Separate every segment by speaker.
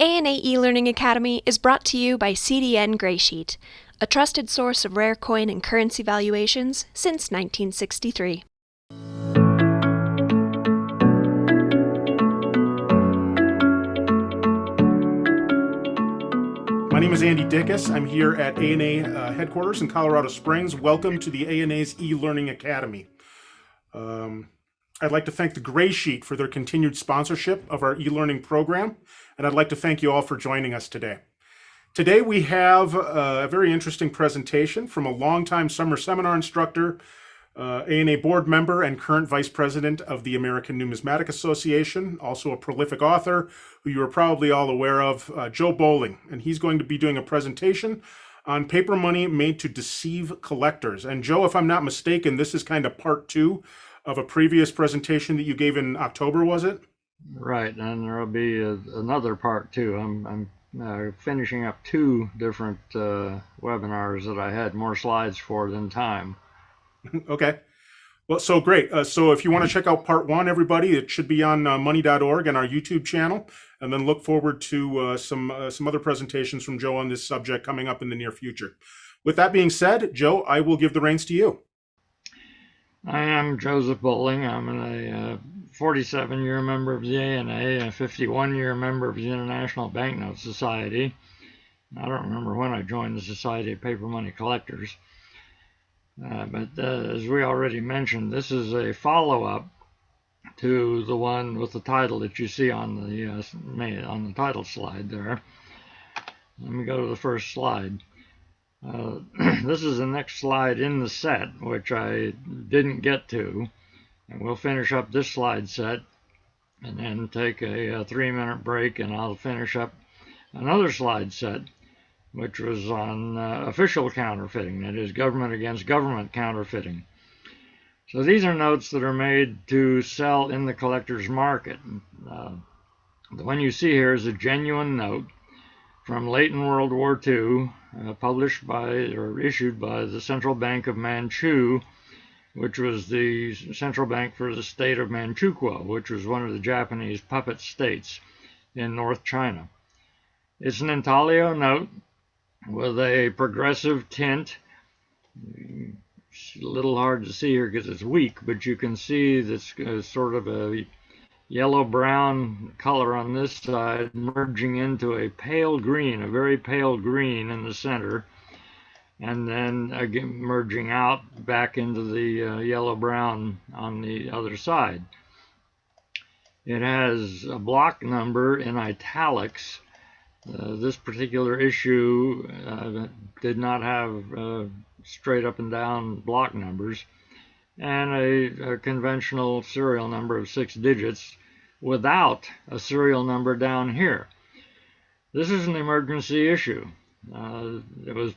Speaker 1: ANA eLearning Academy is brought to you by CDN Graysheet, a trusted source of rare coin and currency valuations since 1963.
Speaker 2: My name is Andy Dickus. I'm here at ANA headquarters in Colorado Springs. Welcome to the ANA's eLearning Academy. I'd like to thank the Graysheet for their continued sponsorship of our eLearning program, and I'd like to thank you all for joining us today. Today we have a very interesting presentation from a longtime summer seminar instructor, ANA board member and current vice president of the American Numismatic Association, also a prolific author who you are probably all aware of, Joe Boling. And he's going to be doing a presentation on paper money made to deceive collectors. And Joe, if I'm not mistaken, this is kind of part two of a previous presentation that you gave in October, was it?
Speaker 3: Right, and there'll be another part two. I'm finishing up two different webinars that I had more slides for than time.
Speaker 2: Okay. Well, so great. So if you want to check out part one, everybody, it should be on money.org and our YouTube channel. And then look forward to some other presentations from Joe on this subject coming up in the near future. With that being said, Joe, I will give the reins to you.
Speaker 3: I am Joseph Boling. I'm a 47-year member of the ANA, a 51-year member of the International Banknote Society. I don't remember when I joined the Society of Paper Money Collectors. But as we already mentioned, this is a follow-up to the one with the title that you see on the title slide there. Let me go to the first slide. This is the next slide in the set, which I didn't get to. And we'll finish up this slide set and then take a 3-minute break, and I'll finish up another slide set, which was on official counterfeiting, that is, government against government counterfeiting. So these are notes that are made to sell in the collector's market. The one you see here is a genuine note from late in World War II, published by or issued by the Central Bank of Manchu, which was the central bank for the state of Manchukuo, which was one of the Japanese puppet states in North China. It's an Intaglio note with a progressive tint. It's a little hard to see here because it's weak, but you can see this sort of a yellow-brown color on this side merging into a pale green, a very pale green in the center, and then again merging out back into the yellow-brown on the other side. It has a block number in italics. This particular issue did not have straight up and down block numbers, and a conventional serial number of 6 digits without a serial number down here. This is an emergency issue. It was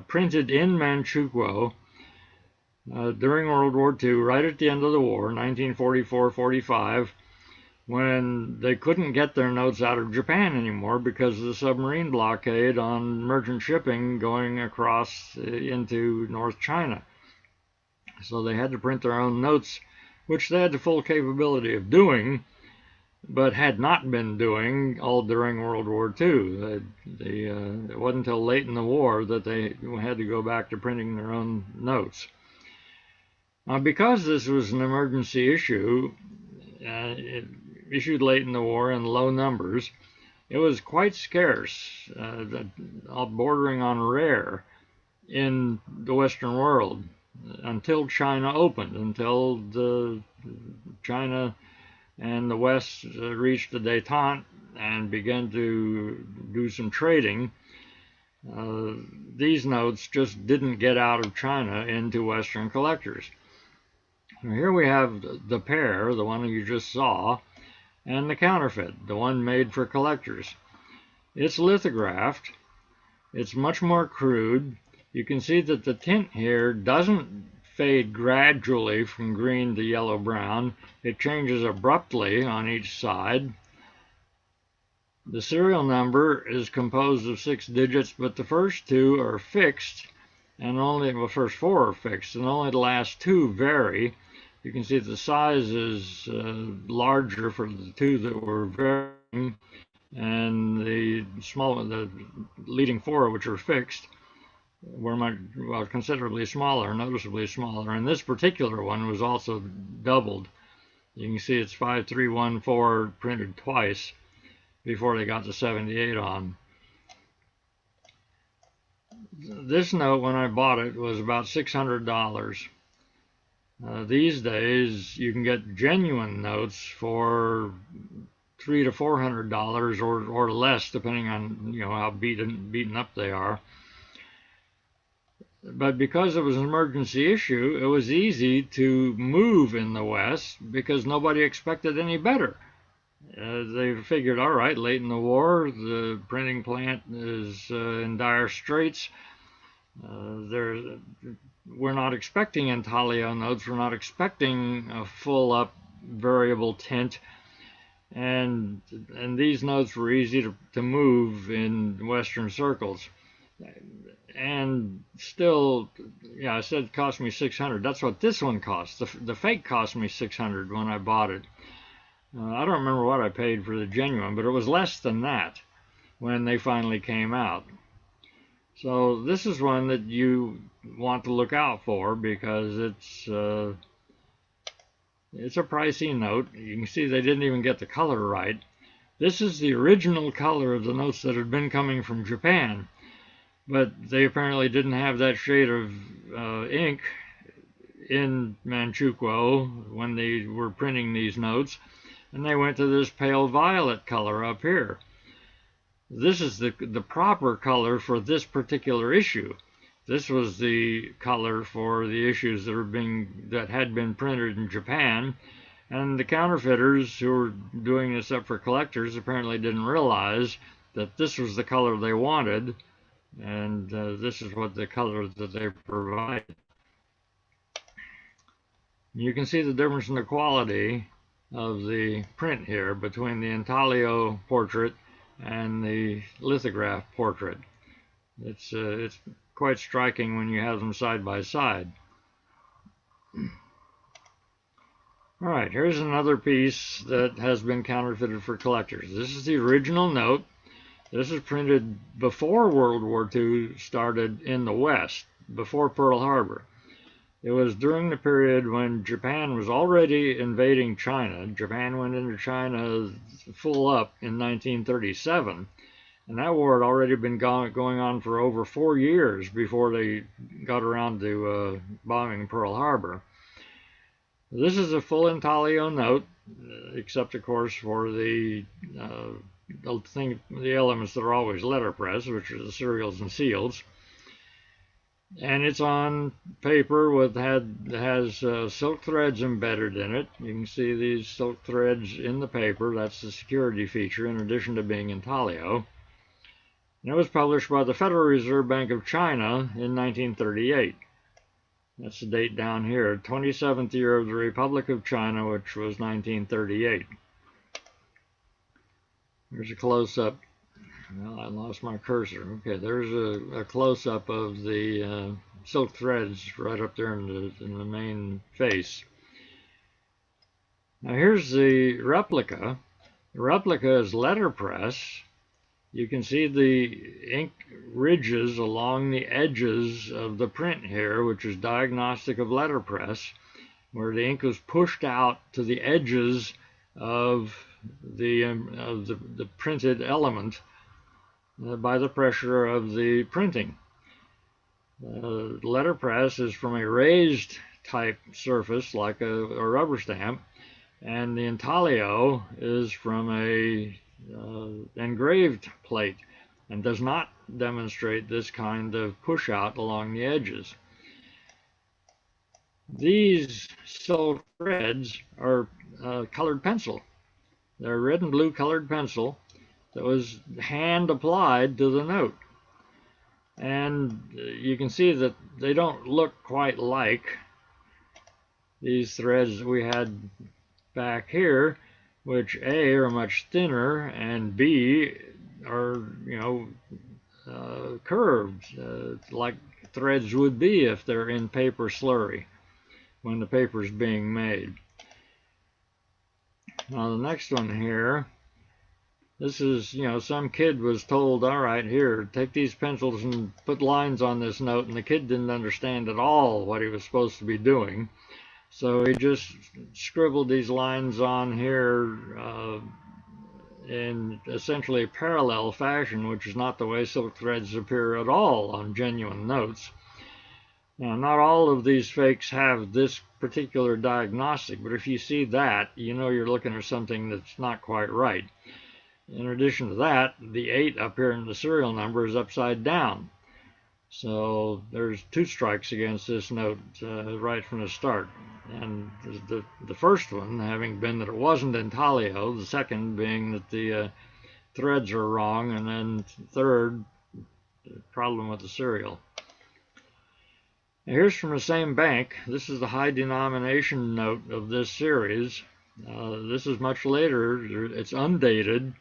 Speaker 3: printed in Manchukuo during World War II, right at the end of the war, 1944-45, when they couldn't get their notes out of Japan anymore because of the submarine blockade on merchant shipping going across into North China. So they had to print their own notes, which they had the full capability of doing, but had not been doing all during World War II. It wasn't until late in the war that they had to go back to printing their own notes. Now, because this was an emergency issue, issued late in the war in low numbers, it was quite scarce, bordering on rare in the Western world until China opened, until China and the West reached the détente and began to do some trading. These notes just didn't get out of China into Western collectors. Now here we have the pair, the one you just saw, and the counterfeit, the one made for collectors. It's lithographed. It's much more crude. You can see that the tint here doesn't fade gradually from green to yellow-brown. It changes abruptly on each side. The serial number is composed of 6 digits, but the first 2 are fixed, and only the first 4 are fixed, and only the last 2 vary. You can see the size is larger for the 2 that were varying, and the leading four, which are fixed, were considerably smaller, noticeably smaller. And this particular one was also doubled. You can see it's 5314 printed twice before they got the 78 on. This note, when I bought it, was about $600. These days, you can get genuine notes for $300 to $400 or less, depending on how beaten up they are. But because it was an emergency issue, it was easy to move in the West because nobody expected any better. They figured, all right, late in the war, the printing plant is in dire straits. We're not expecting Intaglio notes. We're not expecting a full-up variable tint. And these notes were easy to move in Western circles. And still, yeah, I said it cost me $600. That's what this one cost. The fake cost me $600 when I bought it. I don't remember what I paid for the genuine, but it was less than that when they finally came out. So this is one that you want to look out for because it's a pricey note. You can see they didn't even get the color right. This is the original color of the notes that had been coming from Japan, but they apparently didn't have that shade of ink in Manchukuo when they were printing these notes, and they went to this pale violet color up here. This is the proper color for this particular issue. This was the color for the issues that had been printed in Japan, and the counterfeiters who were doing this up for collectors apparently didn't realize that this was the color they wanted, and this is what the color that they provided. You can see the difference in the quality of the print here between the Intaglio portrait and the lithograph portrait. It's quite striking when you have them side by side. All right, here's another piece that has been counterfeited for collectors. This is the original note. This is printed before World War II started in the West, before Pearl Harbor. It was during the period when Japan was already invading China. Japan went into China full up in 1937, and that war had already been going on for over 4 years before they got around to bombing Pearl Harbor. This is a full Intaglio note, except of course for the elements that are always letterpress, which are the serials and seals. And it's on paper has silk threads embedded in it. You can see these silk threads in the paper. That's the security feature, in addition to being Intaglio. And it was published by the Federal Reserve Bank of China in 1938. That's the date down here, 27th year of the Republic of China, which was 1938. Here's a close-up. Well, I lost my cursor. Okay, there's a close-up of the silk threads right up there in the main face. Now here's the replica. The replica is letterpress. You can see the ink ridges along the edges of the print here, which is diagnostic of letterpress, where the ink was pushed out to the edges of the printed element by the pressure of the printing. Letterpress is from a raised type surface like a rubber stamp, and the Intaglio is from a engraved plate and does not demonstrate this kind of push out along the edges. These silk threads are colored pencil. They're red and blue colored pencil that was hand applied to the note. And you can see that they don't look quite like these threads that we had back here, which A, are much thinner, and B, are, curved, like threads would be if they're in paper slurry when the paper is being made. Now the next one here This is, some kid was told, all right, here, take these pencils and put lines on this note, and the kid didn't understand at all what he was supposed to be doing. So he just scribbled these lines on here in essentially a parallel fashion, which is not the way silk threads appear at all on genuine notes. Now, not all of these fakes have this particular diagnostic, but if you see that, you know you're looking at something that's not quite right. In addition to that, the 8 up here in the serial number is upside down. So there's 2 strikes against this note right from the start. And the first one having been that it wasn't Intaglio, the second being that the threads are wrong, and then third, the problem with the serial. Now here's from the same bank. This is the high denomination note of this series. This is much later. It's undated,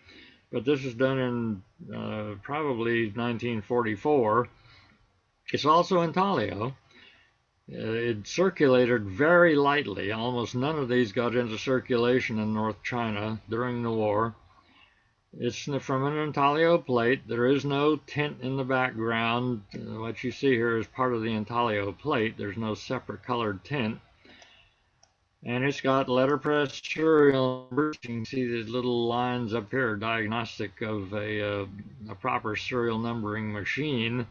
Speaker 3: but this was done in probably 1944. It's also Intaglio. It circulated very lightly. Almost none of these got into circulation in North China during the war. It's from an Intaglio plate. There is no tint in the background. What you see here is part of the Intaglio plate. There's no separate colored tint. And it's got letterpress serial numbers. You can see these little lines up here, diagnostic of a proper serial numbering machine.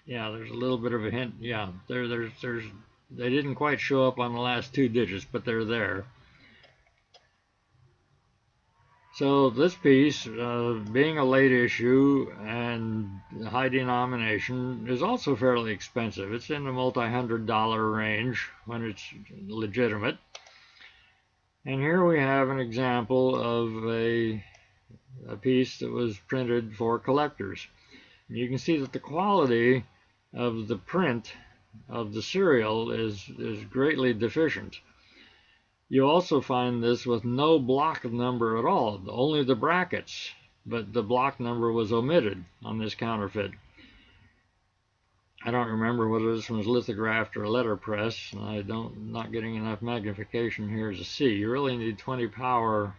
Speaker 3: Yeah, there's a little bit of a hint. Yeah, they didn't quite show up on the last 2 digits, but they're there. So this piece, being a late issue and high denomination, is also fairly expensive. It's in the multi-$100 range when it's legitimate. And here we have an example of a piece that was printed for collectors. And you can see that the quality of the print of the serial is greatly deficient. You also find this with no block number at all, only the brackets, but the block number was omitted on this counterfeit. I don't remember whether this one was lithographed or letterpress. Not getting enough magnification here to see. You really need 20 power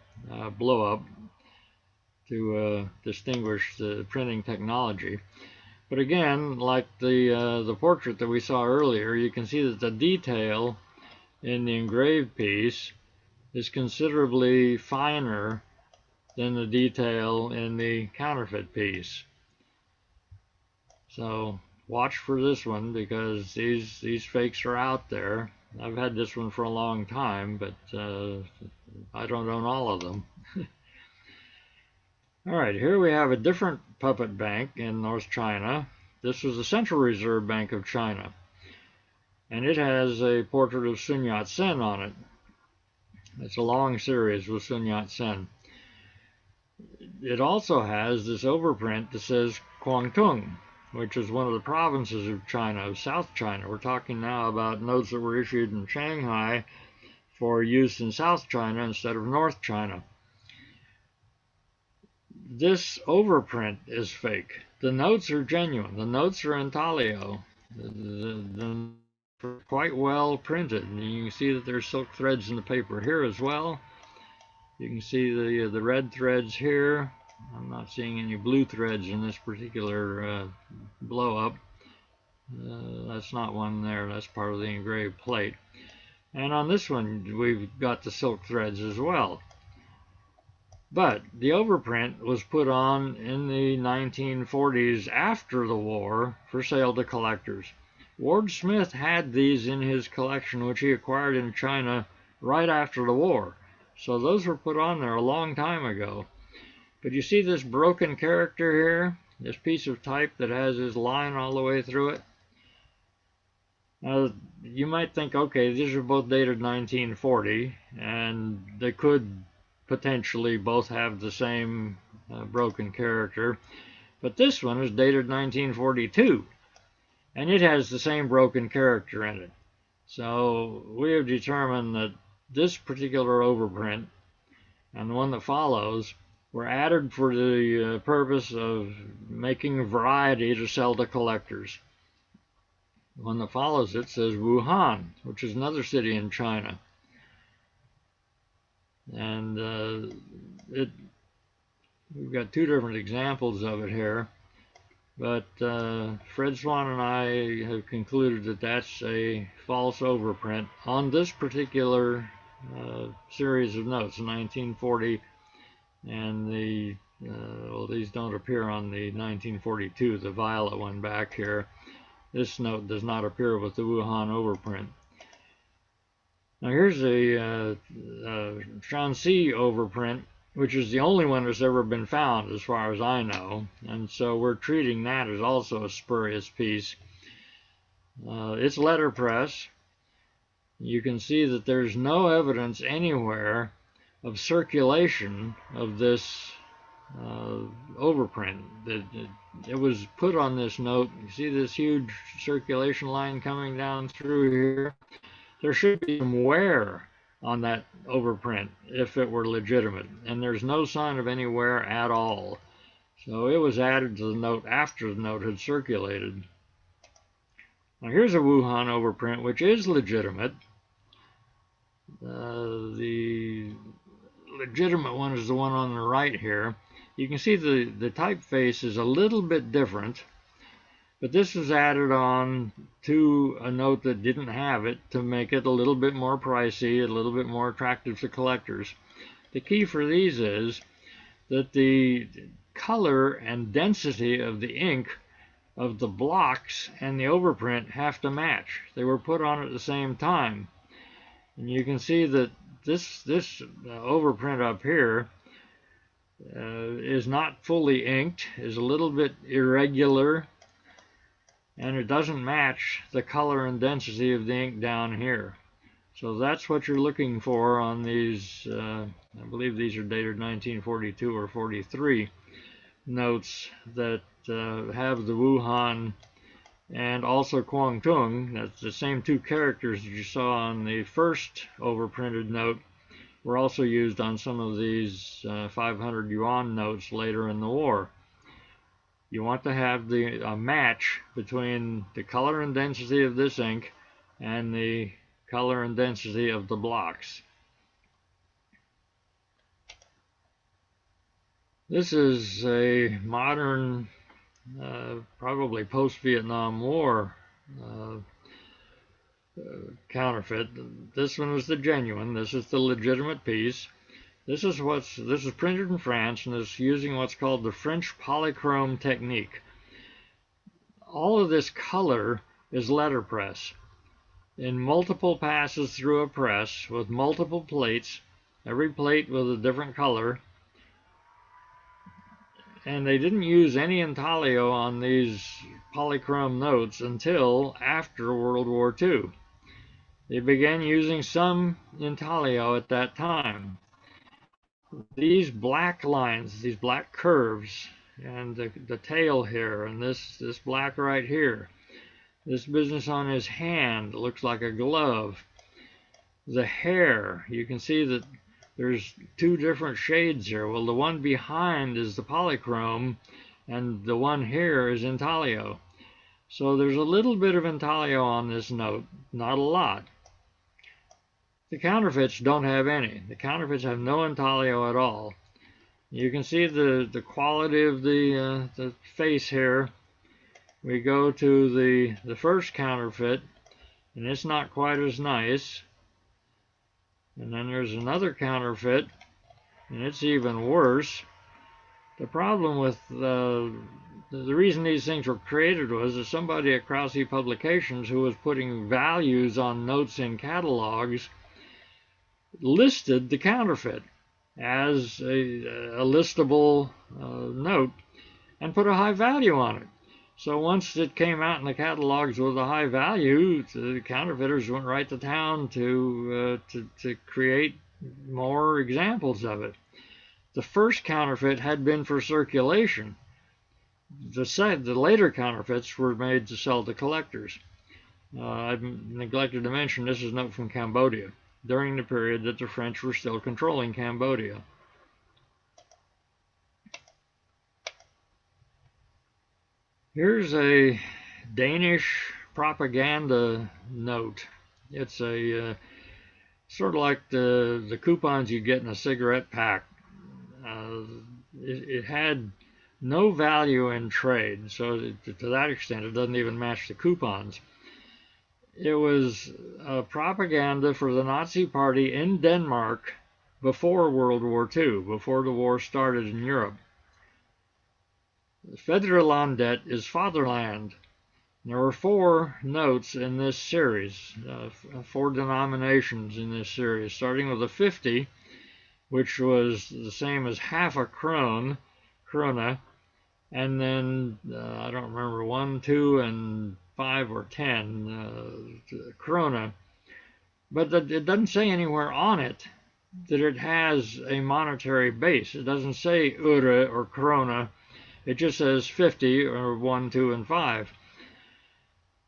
Speaker 3: blow up to distinguish the printing technology. But again, like the portrait that we saw earlier, you can see that the detail in the engraved piece is considerably finer than the detail in the counterfeit piece. So watch for this one, because these fakes are out there. I've had this one for a long time, but I don't own all of them. Alright, here we have a different puppet bank in North China. This was the Central Reserve Bank of China, and it has a portrait of Sun Yat-sen on it. It's a long series with Sun Yat-sen. It also has this overprint that says Guangdong, which is one of the provinces of China, of South China. We're talking now about notes that were issued in Shanghai for use in South China instead of North China. This overprint is fake. The notes are genuine. The notes are Intaglio. They're quite well printed. And you can see that there's silk threads in the paper here as well. You can see the red threads here. I'm not seeing any blue threads in this particular blow-up. That's not one there. That's part of the engraved plate. And on this one, we've got the silk threads as well. But the overprint was put on in the 1940s after the war for sale to collectors. Ward Smith had these in his collection, which he acquired in China right after the war. So those were put on there a long time ago. But you see this broken character here? This piece of type that has his line all the way through it? Now, you might think, okay, these are both dated 1940, and they could potentially both have the same broken character. But this one is dated 1942, and it has the same broken character in it. So we have determined that this particular overprint and the one that follows were added for the purpose of making variety to sell to collectors. The one that follows it says Wuhan, which is another city in China. And we've got two different examples of it here. But Fred Swan and I have concluded that that's a false overprint on this particular series of notes, 1940, and well, these don't appear on the 1942, the violet one back here. This note does not appear with the Wuhan overprint. Now here's a Shanxi overprint, which is the only one that's ever been found as far as I know, and so we're treating that as also a spurious piece. It's letterpress. You can see that there's no evidence anywhere of circulation of this overprint. It was put on this note. You see this huge circulation line coming down through here? There should be some wear on that overprint if it were legitimate, and there's no sign of any wear at all. So it was added to the note after the note had circulated. Now here's a Wuhan overprint, which is legitimate. The legitimate one is the one on the right here. You can see the typeface is a little bit different, but this was added on to a note that didn't have it to make it a little bit more pricey, a little bit more attractive to collectors. The key for these is that the color and density of the ink of the blocks and the overprint have to match. They were put on at the same time. And you can see that this overprint up here is not fully inked, is a little bit irregular, and it doesn't match the color and density of the ink down here. So that's what you're looking for on these, I believe these are dated 1942 or 43 notes that have the Wuhan and also Guangdong. That's the same two characters that you saw on the first overprinted note were also used on some of these 500 yuan notes later in the war. You want to have a match between the color and density of this ink and the color and density of the blocks. This is a modern, probably post-Vietnam War counterfeit. This one is the genuine. This is the legitimate piece. This is printed in France, and it's using what's called the French Polychrome technique. All of this color is letterpress in multiple passes through a press with multiple plates, every plate with a different color. And they didn't use any intaglio on these polychrome notes until after World War II. They began using some intaglio at that time. These black lines, these black curves, and the tail here, and this black right here, this business on his hand looks like a glove. The hair, you can see that there's two different shades here. Well, the one behind is the polychrome, and the one here is intaglio. So there's a little bit of intaglio on this note, not a lot. The counterfeits don't have any. The counterfeits have no intaglio at all. You can see the quality of the face here. We go to the first counterfeit, and it's not quite as nice. And then there's another counterfeit, and it's even worse. The problem with the reason these things were created was that somebody at Krause Publications, who was putting values on notes in catalogs, listed the counterfeit as a listable note and put a high value on it. So once it came out in the catalogs with a high value, the counterfeiters went right to town to create more examples of it. The first counterfeit had been for circulation. The later counterfeits were made to sell to collectors. I've neglected to mention this is a note from Cambodia during the period that the French were still controlling Cambodia. Here's a Danish propaganda note. It's a sort of like the coupons you get in a cigarette pack. It had no value in trade, so to that extent it doesn't even match the coupons. It was propaganda for the Nazi Party in Denmark before World War II, before the war started in Europe. Fædrelandet is fatherland. There were 4 notes in this series, 4 denominations in this series, starting with a 50, which was the same as half a krone, and then I don't remember, 1, 2, and 5 or 10 krone. But it doesn't say anywhere on it that it has a monetary base. It doesn't say øre or krone. It just says 50 or 1, 2, and 5.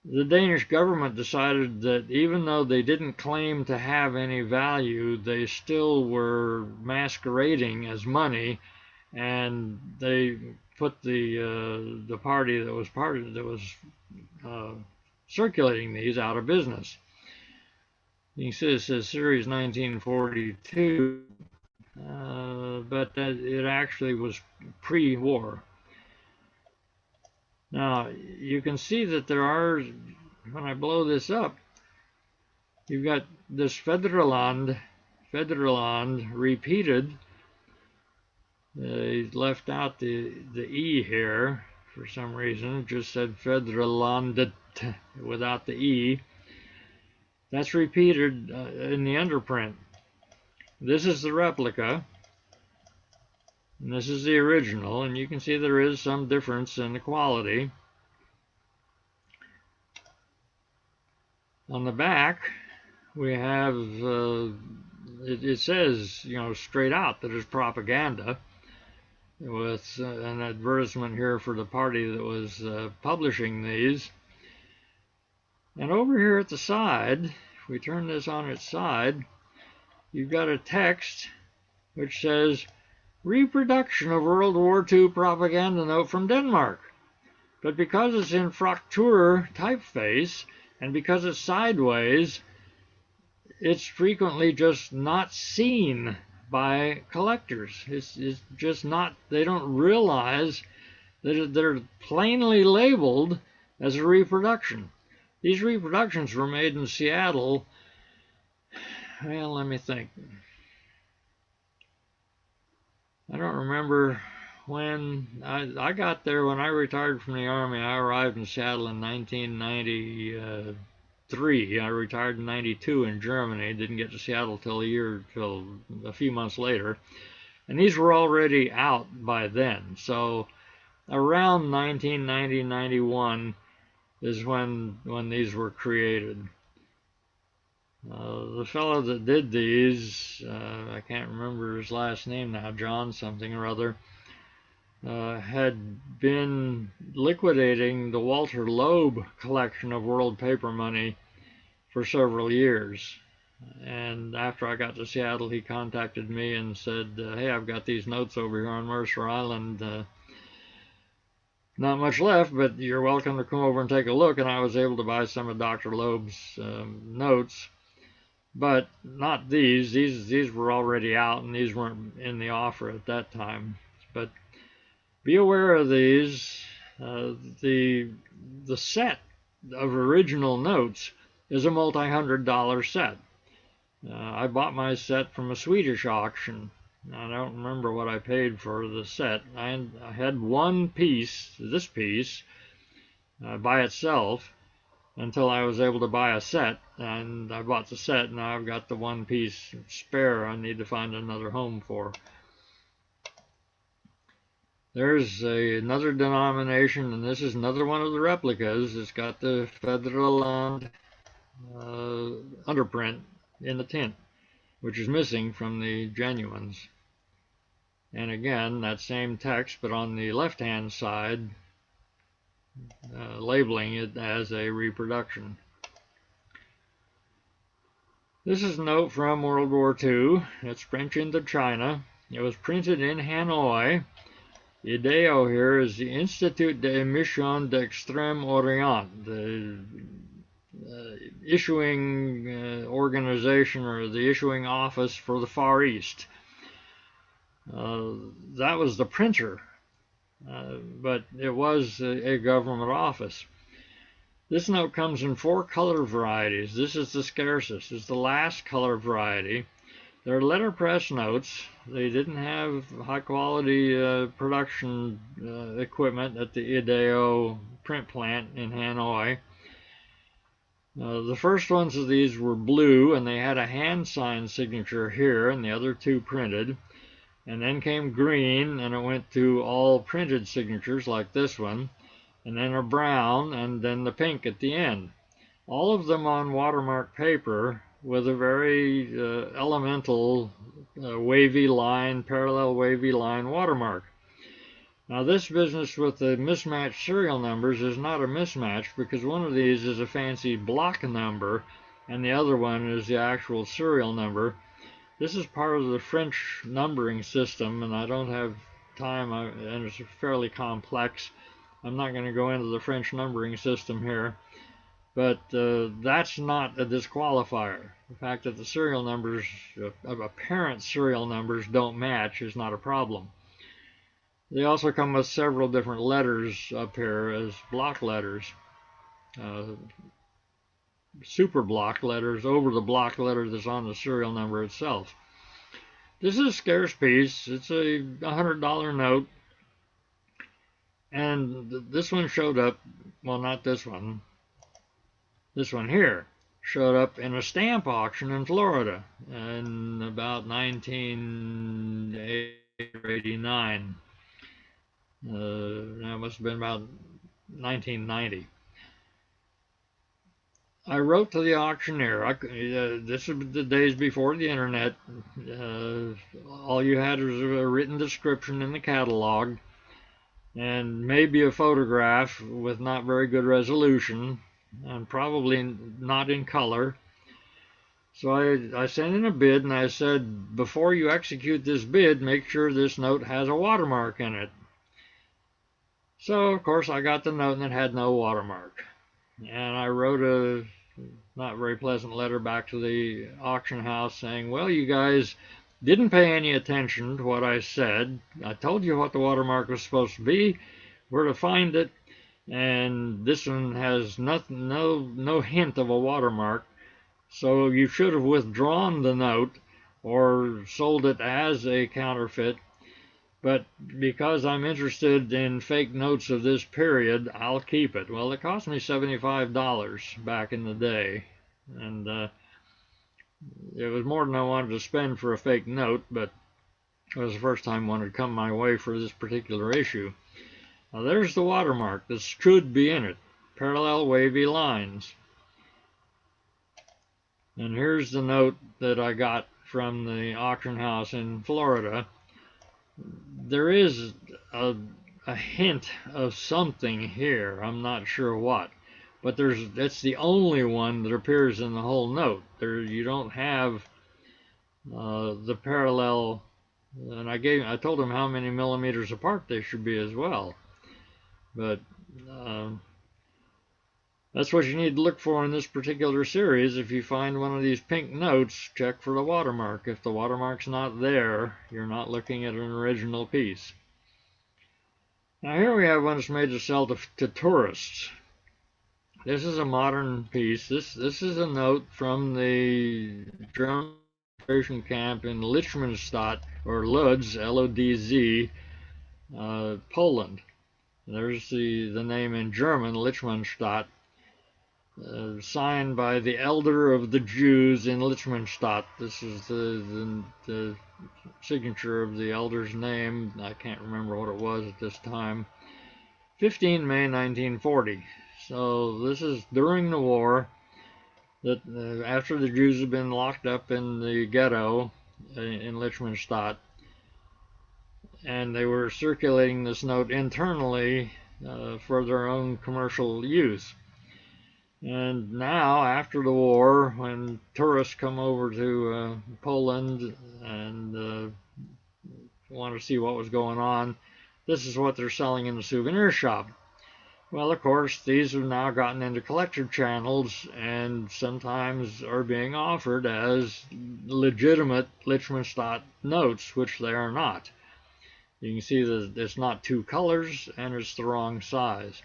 Speaker 3: The Danish government decided that even though they didn't claim to have any value, they still were masquerading as money, and they put the party that was circulating these out of business. You can see it says Series 1942, but it actually was pre-war. Now, you can see that there are, when I blow this up, you've got this Fædreland repeated. He left out the E here for some reason. It just said Fædrelandet without the E. That's repeated in the underprint. This is the replica. And this is the original, and you can see there is some difference in the quality. On the back, we have, it says, straight out that it's propaganda, with an advertisement here for the party that was publishing these. And over here at the side, if we turn this on its side, you've got a text which says, reproduction of World War II propaganda note from Denmark. But because it's in fraktur typeface, and because it's sideways, it's frequently just not seen by collectors. It's just not, they don't realize that they're plainly labeled as a reproduction. These reproductions were made in Seattle, well, let me think. I don't remember when. I got there when I retired from the Army. I arrived in Seattle in 1993. I retired in 92 in Germany. Didn't get to Seattle till a few months later. And these were already out by then. So around 1990-91 is when these were created. The fellow that did these, I can't remember his last name now, John something or other, had been liquidating the Walter Loeb collection of world paper money for several years. And after I got to Seattle, he contacted me and said, hey, I've got these notes over here on Mercer Island. Not much left, but you're welcome to come over and take a look. And I was able to buy some of Dr. Loeb's notes. But not these. These were already out, and these weren't in the offer at that time. But be aware of these. The set of original notes is a multi-$100 set. I bought my set from a Swedish auction. I don't remember what I paid for the set. I had one piece, this piece, by itself, until I was able to buy a set, and I bought the set. Now I've got the one piece spare I need to find another home for. There's another denomination, and this is another one of the replicas. It's got the Fædreland underprint in the tint, which is missing from the genuines. And again, that same text, but on the left-hand side, labeling it as a reproduction. This is a note from World War II. It's French Indochina. It was printed in Hanoi. The IDEO here is the Institut d'émission d'Extrême Orient, the issuing organization, or the issuing office for the Far East. That was the printer, but it was a government office. This note comes in 4 color varieties. This is the scarcest. It's the last color variety. They're letterpress notes. They didn't have high-quality production equipment at the Intaglio print plant in Hanoi. The first ones of these were blue, and they had a hand-signed signature here, and the other 2 printed. And then came green, and it went to all printed signatures like this one, and then a brown, and then the pink at the end. All of them on watermark paper with a very elemental wavy line, parallel wavy line watermark. Now this business with the mismatched serial numbers is not a mismatch, because one of these is a fancy block number and the other one is the actual serial number. This is part of the French numbering system, and I don't have time, and it's fairly complex. I'm not going to go into the French numbering system here, but that's not a disqualifier. The fact that the serial numbers, apparent serial numbers, don't match is not a problem. They also come with several different letters up here as block letters, super block letters over the block letter that's on the serial number itself. This is a scarce piece. It's a $100 note, and this one showed up, well, not this one here showed up in a stamp auction in Florida in about 1989. That must have been about 1990. I wrote to the auctioneer. This was the days before the internet. All you had was a written description in the catalog and maybe a photograph with not very good resolution and probably not in color. So I sent in a bid, and I said, before you execute this bid, make sure this note has a watermark in it. So, of course, I got the note and it had no watermark. And I wrote a not very pleasant letter back to the auction house saying, well, you guys didn't pay any attention to what I said. I told you what the watermark was supposed to be, where to find it, and this one has nothing, no hint of a watermark. So you should have withdrawn the note or sold it as a counterfeit. But because I'm interested in fake notes of this period, I'll keep it. Well, it cost me $75 back in the day, and it was more than I wanted to spend for a fake note, but it was the first time one had come my way for this particular issue. Now there's the watermark. This should be in it. Parallel wavy lines. And here's the note that I got from the auction house in Florida. There is a hint of something here. I'm not sure what, but that's the only one that appears in the whole note. You don't have the parallel, and I told them how many millimeters apart they should be as well. But that's what you need to look for in this particular series. If you find one of these pink notes, check for the watermark. If the watermark's not there, you're not looking at an original piece. Now here we have one that's made to sell to tourists. This is a modern piece. This is a note from the German concentration camp in Lichtenstadt, or Lodz, L-O-D-Z, Poland. There's the name in German, Lichtenstadt. Signed by the elder of the Jews in Lichtenstadt. This is the signature of the elder's name. I can't remember what it was at this time. 15 May 1940. So this is during the war, that after the Jews had been locked up in the ghetto in Lichtenstadt, and they were circulating this note internally for their own commercial use. And now, after the war, when tourists come over to Poland and want to see what was going on, this is what they're selling in the souvenir shop. Well, of course, these have now gotten into collector channels and sometimes are being offered as legitimate Liechtenstein notes, which they are not. You can see that it's not two colors and it's the wrong size.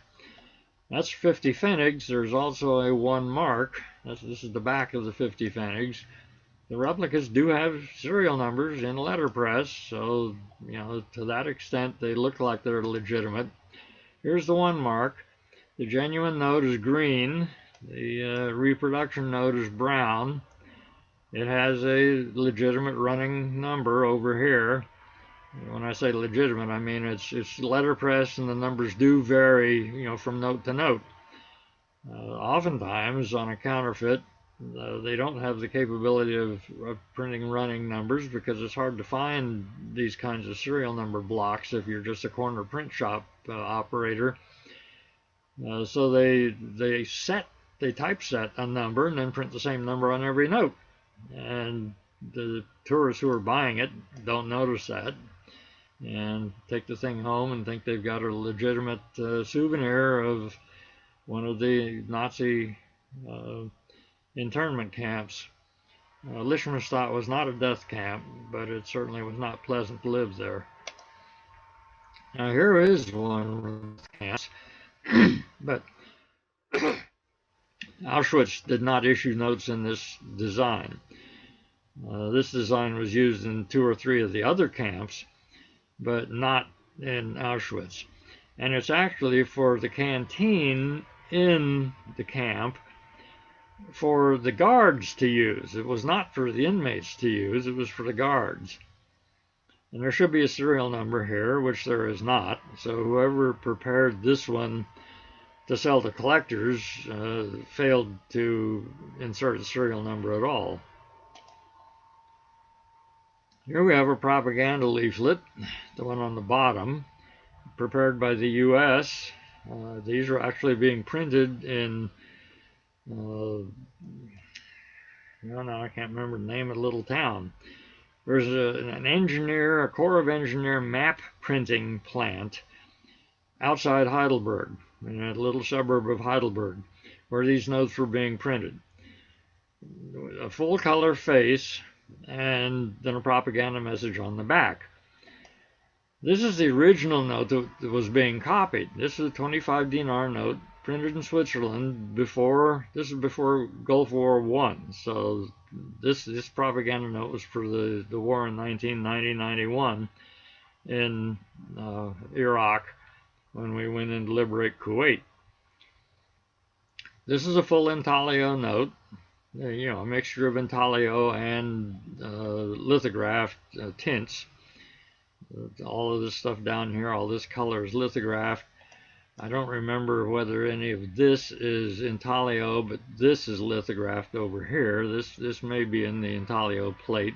Speaker 3: That's 50 pfennigs. There's also a 1 mark. This is the back of the 50 pfennigs. The replicas do have serial numbers in letterpress, so to that extent they look like they're legitimate. Here's the 1 mark. The genuine note is green. The reproduction note is brown. It has a legitimate running number over here. When I say legitimate, I mean it's letterpress, and the numbers do vary, from note to note. Oftentimes on a counterfeit, they don't have the capability of printing running numbers because it's hard to find these kinds of serial number blocks if you're just a corner print shop operator. So they typeset a number and then print the same number on every note. And the tourists who are buying it don't notice that and take the thing home and think they've got a legitimate souvenir of one of the Nazi internment camps. Liechtenstein was not a death camp, but it certainly was not pleasant to live there. Now here is one of the camps, but Auschwitz did not issue notes in this design. This design was used in 2 or 3 of the other camps, but not in Auschwitz. And it's actually for the canteen in the camp for the guards to use. It was not for the inmates to use, it was for the guards. And there should be a serial number here, which there is not. So whoever prepared this one to sell to collectors failed to insert a serial number at all. Here we have a propaganda leaflet, the one on the bottom, prepared by the U.S. These are actually being printed in, now I can't remember the name of the little town. There's a Corps of Engineer map printing plant outside Heidelberg, in a little suburb of Heidelberg, where these notes were being printed. A full color face, and then a propaganda message on the back. This is the original note that was being copied. This is a 25 dinar note printed in Switzerland before Gulf War I. So this propaganda note was for the war in 1990-91 in Iraq, when we went in to liberate Kuwait. This is a full intaglio note, a mixture of intaglio and lithographed tints. All of this stuff down here, all this color is lithographed. I don't remember whether any of this is intaglio, but this is lithographed over here. This may be in the intaglio plate.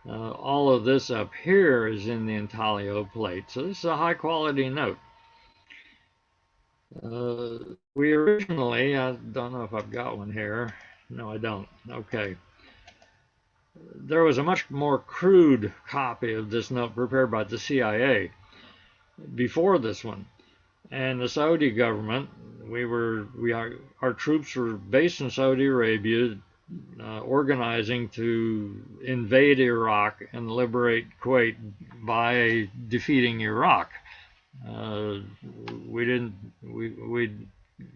Speaker 3: All of this up here is in the intaglio plate. So this is a high quality note. We originally, I don't know if I've got one here. No, I don't. Okay. There was a much more crude copy of this note prepared by the CIA before this one. And the Saudi government, our troops were based in Saudi Arabia, organizing to invade Iraq and liberate Kuwait by defeating Iraq. We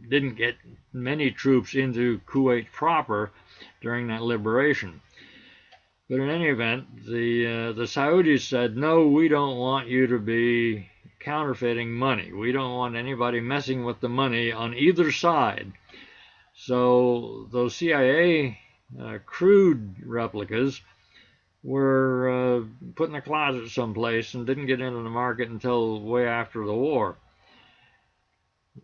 Speaker 3: didn't get many troops into Kuwait proper during that liberation. But in any event, the Saudis said, no, we don't want you to be counterfeiting money. We don't want anybody messing with the money on either side. So those CIA crude replicas were put in a closet someplace and didn't get into the market until way after the war.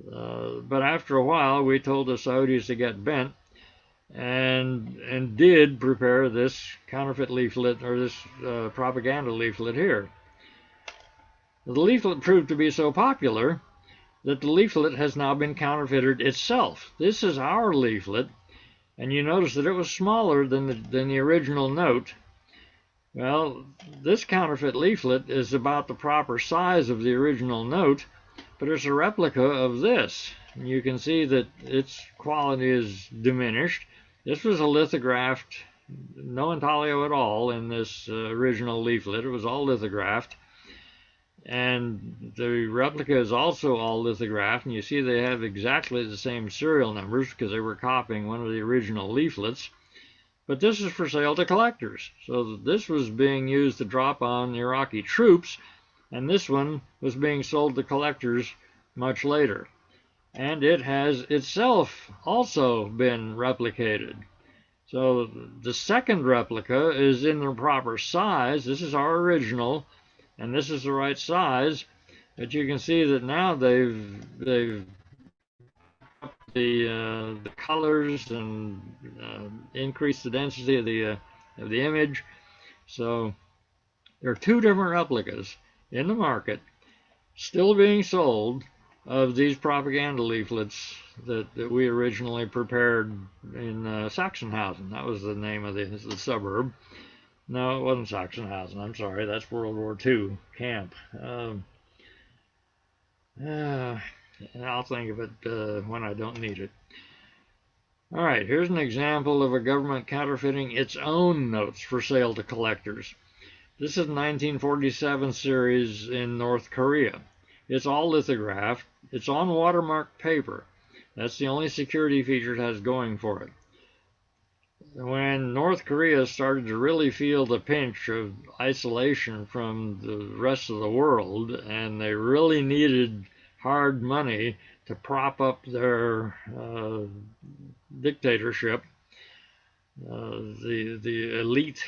Speaker 3: But after a while, we told the Saudis to get bent, and did prepare this counterfeit leaflet, or this propaganda leaflet here. The leaflet proved to be so popular that the leaflet has now been counterfeited itself. This is our leaflet, and you notice that it was smaller than the original note. Well, this counterfeit leaflet is about the proper size of the original note, but it's a replica of this. And you can see that its quality is diminished. This was a lithographed, no intaglio at all in this original leaflet. It was all lithographed. And the replica is also all lithographed, and you see they have exactly the same serial numbers because they were copying one of the original leaflets. But this is for sale to collectors. So this was being used to drop on Iraqi troops, and this one was being sold to collectors much later. And it has itself also been replicated. So the second replica is in the proper size. This is our original, and this is the right size. But you can see that now they've the colors and increased the density of the image. So there are two different replicas in the market, still being sold, of these propaganda leaflets that we originally prepared in Sachsenhausen. That was the name of the suburb. No, it wasn't Sachsenhausen. I'm sorry. That's World War II camp. I'll think of it when I don't need it. All right, here's an example of a government counterfeiting its own notes for sale to collectors. This is a 1947 series in North Korea. It's all lithographed. It's on watermark paper. That's the only security feature it has going for it. When North Korea started to really feel the pinch of isolation from the rest of the world, and they really needed hard money to prop up their dictatorship, the elite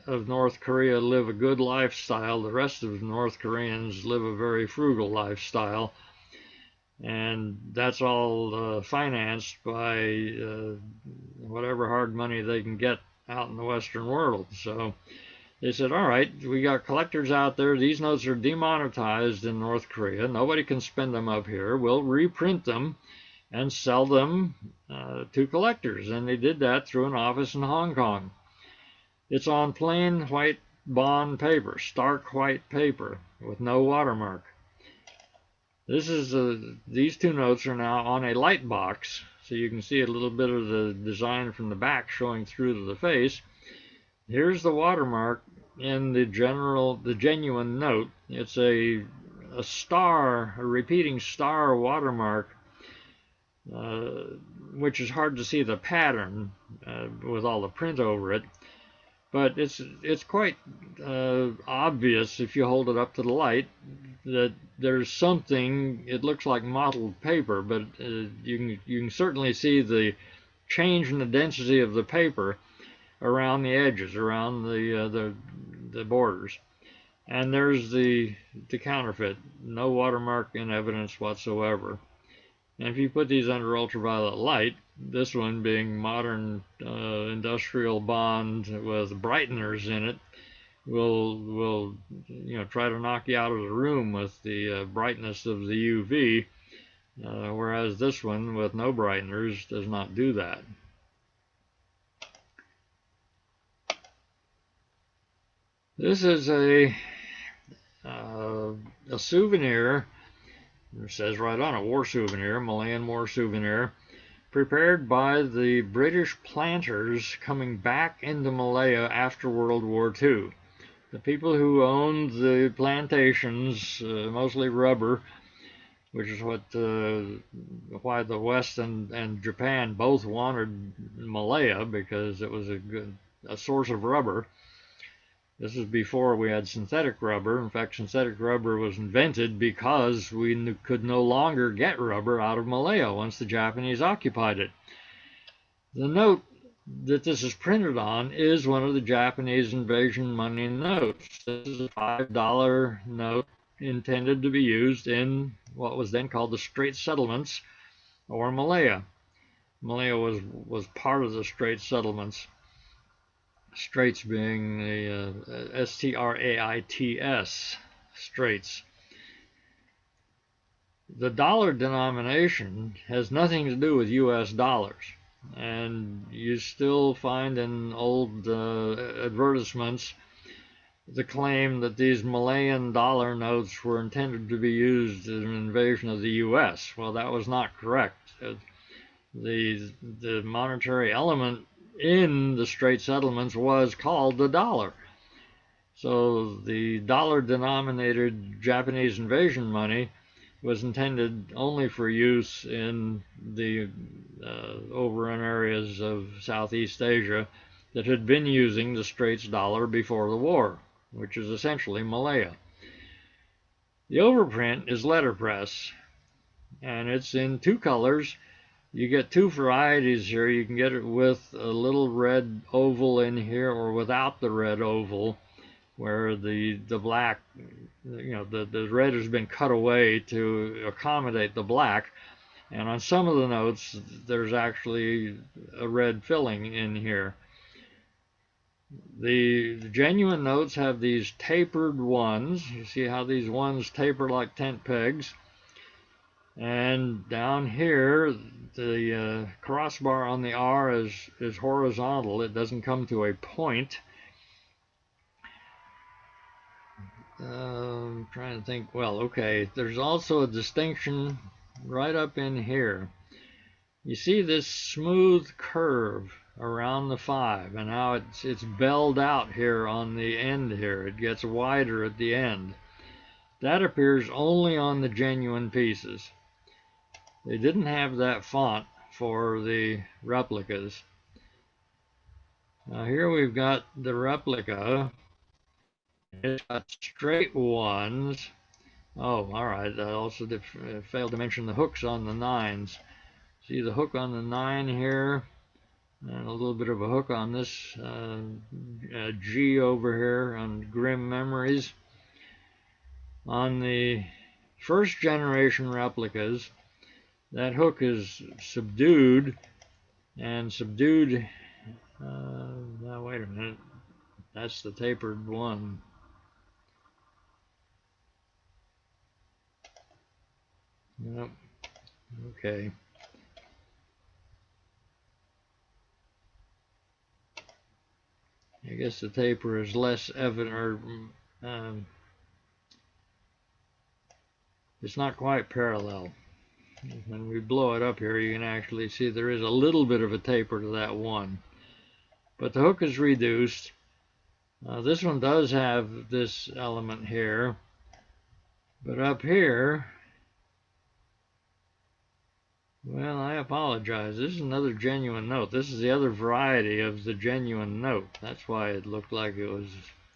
Speaker 3: of North Korea live a good lifestyle. The rest of North Koreans live a very frugal lifestyle, and that's all financed by whatever hard money they can get out in the Western world. So they said, all right, we got collectors out there. These notes are demonetized in North Korea. Nobody can spend them up here. We'll reprint them and sell them to collectors. And they did that through an office in Hong Kong. It's on plain white bond paper, stark white paper with no watermark. This is these two notes are now on a light box, so you can see a little bit of the design from the back showing through to the face. Here's the watermark in the genuine note. It's a star, a repeating star watermark, which is hard to see the pattern with all the print over it. But it's quite obvious if you hold it up to the light that there's something. It looks like mottled paper, but you can certainly see the change in the density of the paper around the edges, around the borders. And there's the counterfeit. No watermark in evidence whatsoever. And if you put these under ultraviolet light, this one being modern industrial bond with brighteners in it, will try to knock you out of the room with the brightness of the UV, whereas this one with no brighteners does not do that. This is a souvenir. It says right on it, war souvenir, Malayan war souvenir, prepared by the British planters coming back into Malaya after World War II. The people who owned the plantations, mostly rubber, which is why the West and Japan both wanted Malaya, because it was a source of rubber. This is before we had synthetic rubber. In fact, synthetic rubber was invented because we could no longer get rubber out of Malaya once the Japanese occupied it. The note that this is printed on is one of the Japanese invasion money notes. This is a $5 note intended to be used in what was then called the Straits Settlements, or Malaya. Malaya was part of the Straits Settlements. Straits being the S-T-R-A-I-T-S, Straits. The dollar denomination has nothing to do with U.S. dollars, and you still find in old advertisements the claim that these Malayan dollar notes were intended to be used in an invasion of the U.S. Well, that was not correct. The monetary element in the Strait settlements was called the dollar. So the dollar-denominated Japanese invasion money was intended only for use in the overrun areas of Southeast Asia that had been using the Straits dollar before the war, which is essentially Malaya. The overprint is letterpress, and it's in two colors. You get two varieties here. You can get it with a little red oval in here or without the red oval, where the black, the red has been cut away to accommodate the black. And on some of the notes, there's actually a red filling in here. The genuine notes have these tapered ones. You see how these ones taper like tent pegs. And down here, the crossbar on the R is horizontal. It doesn't come to a point. I'm trying to think. Well, okay. There's also a distinction right up in here. You see this smooth curve around the 5, and how it's belled out here on the end here. It gets wider at the end. That appears only on the genuine pieces. They didn't have that font for the replicas. Now here we've got the replica. It's got straight ones. Oh, all right. I also failed to mention the hooks on the 9s. See the hook on the 9 here, and a little bit of a hook on this G over here on Grim Memories. On the first generation replicas, that hook is subdued, and subdued, now wait a minute, that's the tapered one. Yep, okay. I guess the taper is less evident, or it's not quite parallel. When we blow it up here, you can actually see there is a little bit of a taper to that one. But the hook is reduced. This one does have this element here. But up here, well, I apologize. This is another genuine note. This is the other variety of the genuine note. That's why it looked like it was...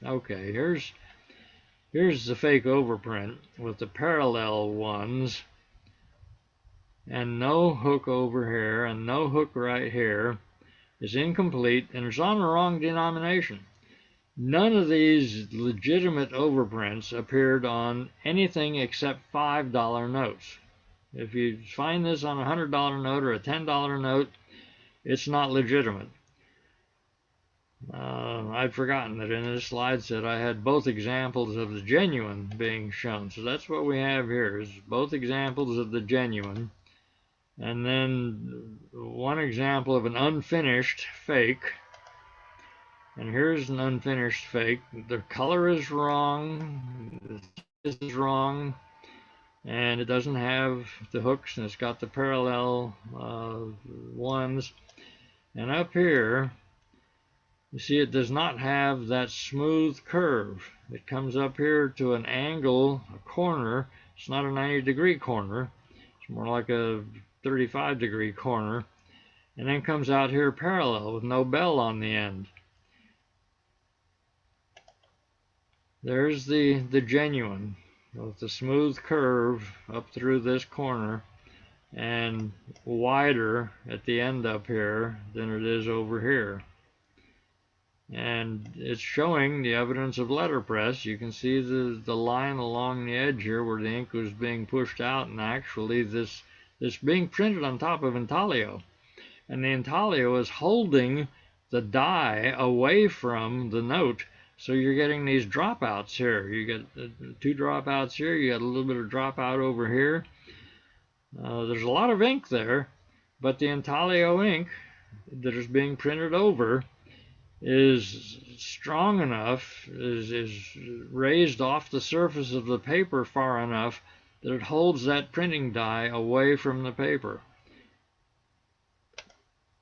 Speaker 3: Okay, here's the fake overprint with the parallel ones. And no hook over here, and no hook right here. Is incomplete, and it's on the wrong denomination. None of these legitimate overprints appeared on anything except $5 notes. If you find this on a $100 note or a $10 note, it's not legitimate. I'd forgotten that in this slide set I had both examples of the genuine being shown. So that's what we have here, is both examples of the genuine. And then one example of an unfinished fake. And here's an unfinished fake. The color is wrong. This is wrong. And it doesn't have the hooks, and it's got the parallel ones. And up here, you see it does not have that smooth curve. It comes up here to an angle, a corner. It's not a 90-degree corner. It's more like a 35-degree corner. And then comes out here parallel with no bell on the end. There's the genuine, with the smooth curve up through this corner and wider at the end up here than it is over here. And it's showing the evidence of letterpress. You can see the line along the edge here where the ink was being pushed out, and actually this being printed on top of Intaglio. And the Intaglio is holding the die away from the note. So you're getting these dropouts here. You get 2 dropouts here. You got a little bit of dropout over here. There's a lot of ink there, but the Intaglio ink that is being printed over is strong enough, is raised off the surface of the paper far enough that it holds that printing die away from the paper.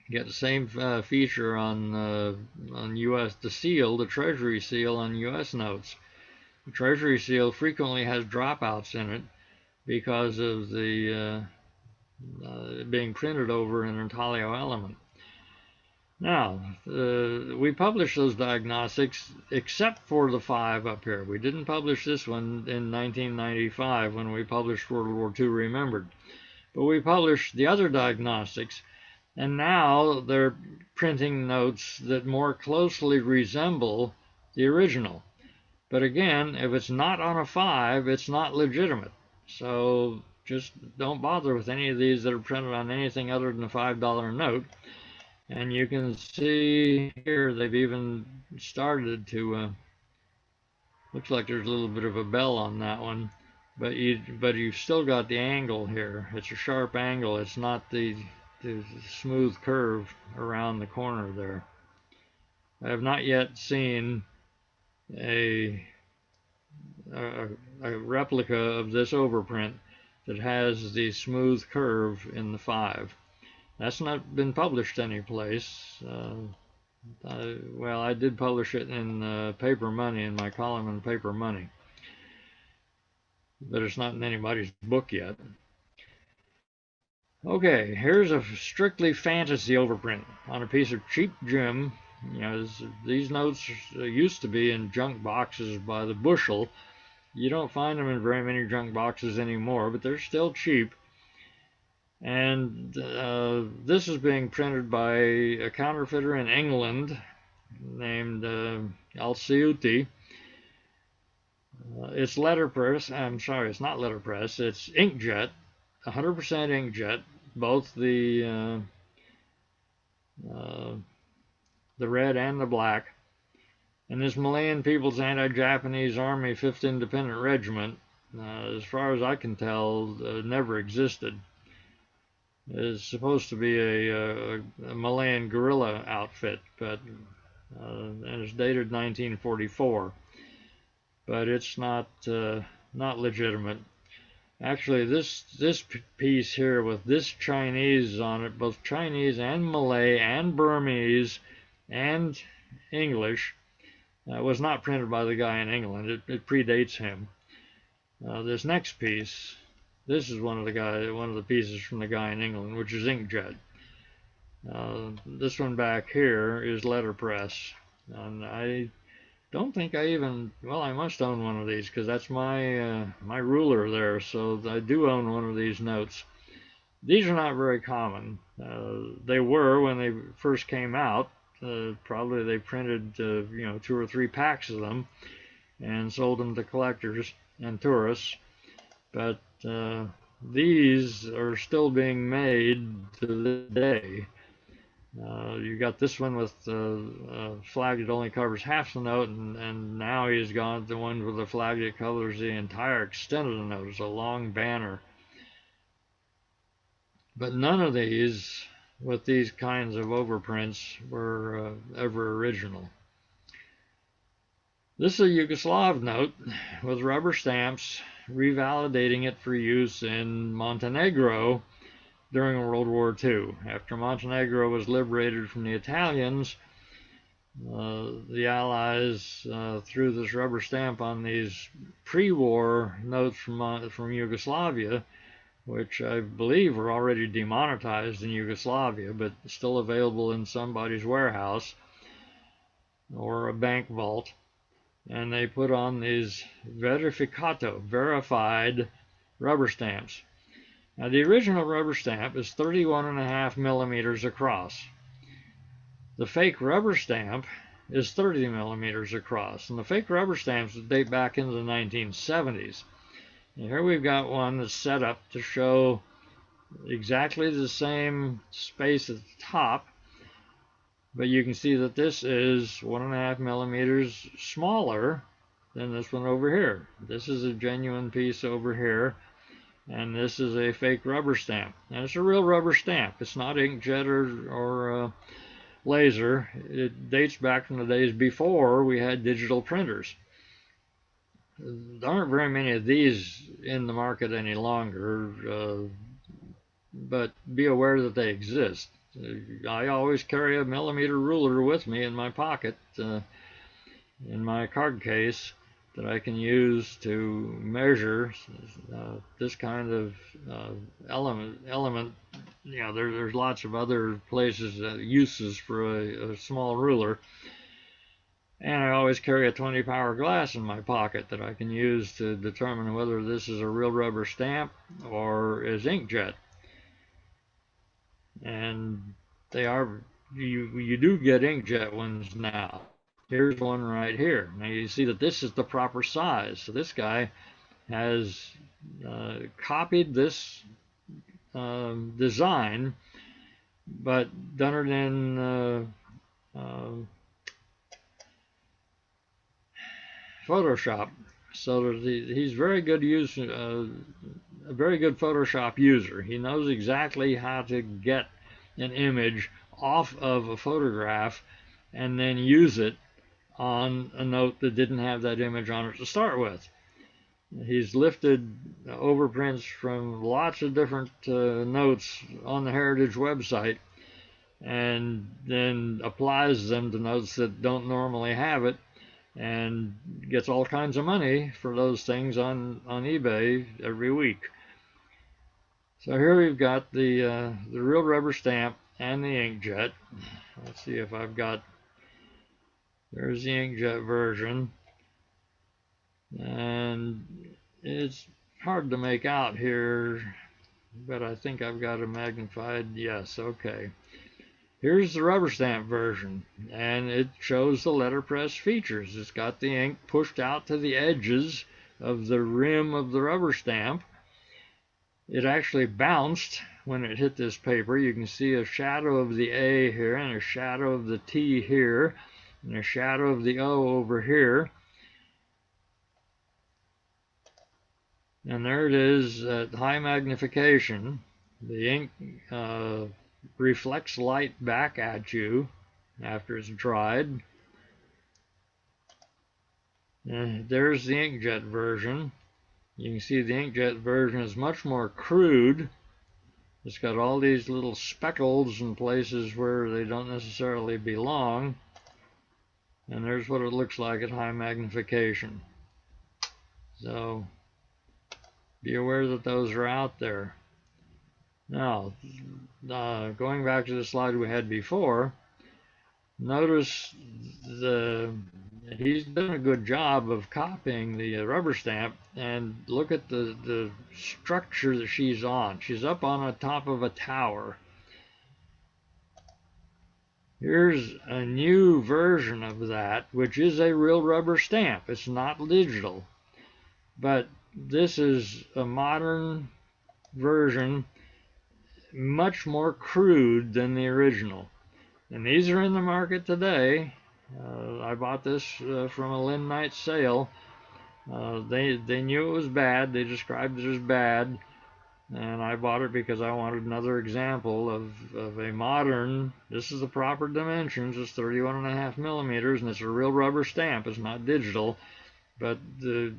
Speaker 3: You get the same feature on U.S. the seal, the Treasury seal on U.S. notes. The Treasury seal frequently has dropouts in it because of the being printed over an Intaglio element. Now, we published those diagnostics except for the 5 up here. We didn't publish this one in 1995 when we published World War II Remembered. But we published the other diagnostics, and now they're printing notes that more closely resemble the original. But again, if it's not on a 5, it's not legitimate. So just don't bother with any of these that are printed on anything other than a $5 note. And you can see here they've even started to, looks like there's a little bit of a bell on that one, but you've still got the angle here. It's a sharp angle. It's not the smooth curve around the corner there. I have not yet seen a replica of this overprint that has the smooth curve in the 5. That's not been published anyplace. Well, I did publish it in Paper Money, in my column in Paper Money, but it's not in anybody's book yet. Okay, here's a strictly fantasy overprint on a piece of cheap gem. You know, these notes used to be in junk boxes by the bushel. You don't find them in very many junk boxes anymore, but they're still cheap. And this is being printed by a counterfeiter in England named Alciuti. It's letterpress. I'm sorry, it's not letterpress. It's inkjet, 100% inkjet. Both the red and the black. And this Malayan People's Anti-Japanese Army 5th Independent Regiment, as far as I can tell, never existed. It's supposed to be a Malayan guerrilla outfit, but and it's dated 1944. But it's not legitimate. Actually, this piece here with this Chinese on it, both Chinese and Malay and Burmese and English, was not printed by the guy in England. It predates him. This next piece, this is one of the pieces from the guy in England, which is inkjet. This one back here is letterpress, and I don't think I even, well, I must own one of these because that's my my ruler there, so I do own one of these notes. These are not very common. They were when they first came out. Probably they printed 2 or 3 packs of them and sold them to collectors and tourists, but these are still being made to this day. You got this one with a flag that only covers half the note, and now he's got the one with the flag that covers the entire extent of the note. It's a long banner. But none of these, with these kinds of overprints, were ever original. This is a Yugoslav note with rubber stamps, revalidating it for use in Montenegro during World War II. After Montenegro was liberated from the Italians, the Allies threw this rubber stamp on these pre-war notes from Yugoslavia, which I believe were already demonetized in Yugoslavia, but still available in somebody's warehouse or a bank vault. And they put on these verificato, verified rubber stamps. Now, the original rubber stamp is 31.5 millimeters across. The fake rubber stamp is 30 millimeters across. And the fake rubber stamps date back into the 1970s. And here we've got one that's set up to show exactly the same space at the top. But you can see that this is 1.5 millimeters smaller than this one over here. This is a genuine piece over here. And this is a fake rubber stamp. And it's a real rubber stamp. It's not inkjet laser. It dates back from the days before we had digital printers. There aren't very many of these in the market any longer, but be aware that they exist. I always carry a millimeter ruler with me in my pocket, in my card case, that I can use to measure this kind of element. You know, there's lots of other places, uses for a small ruler. And I always carry a 20 power glass in my pocket that I can use to determine whether this is a real rubber stamp or is inkjet. And they are, you do get inkjet ones now. Here's one right here. Now you see that this is the proper size. So this guy has copied this design, but done it in Photoshop, so that he's very good a very good Photoshop user. He knows exactly how to get an image off of a photograph and then use it on a note that didn't have that image on it to start with. He's lifted overprints from lots of different notes on the Heritage website and then applies them to notes that don't normally have it, and gets all kinds of money for those things on eBay every week. So here we've got the real rubber stamp and the inkjet. Let's see if I've got, there's the inkjet version, and it's hard to make out here, but I think I've got it magnified. Yes, okay. Here's the rubber stamp version, and it shows the letterpress features. It's got the ink pushed out to the edges of the rim of the rubber stamp. It actually bounced when it hit this paper. You can see a shadow of the A here, and a shadow of the T here, and a shadow of the O over here. And there it is at high magnification. The ink reflects light back at you after it's dried. And there's the inkjet version. You can see the inkjet version is much more crude. It's got all these little speckles in places where they don't necessarily belong. And there's what it looks like at high magnification. So be aware that those are out there. Now, going back to the slide we had before, notice he's done a good job of copying the rubber stamp, and look at the structure that she's on. She's up on the top of a tower. Here's a new version of that, which is a real rubber stamp. It's not digital, but this is a modern version, much more crude than the original. And these are in the market today. I bought this from a Lynn Knight sale. They knew it was bad. They described it as bad. And I bought it because I wanted another example of a modern, this is the proper dimensions, it's 31.5 millimeters, and it's a real rubber stamp. It's not digital. But the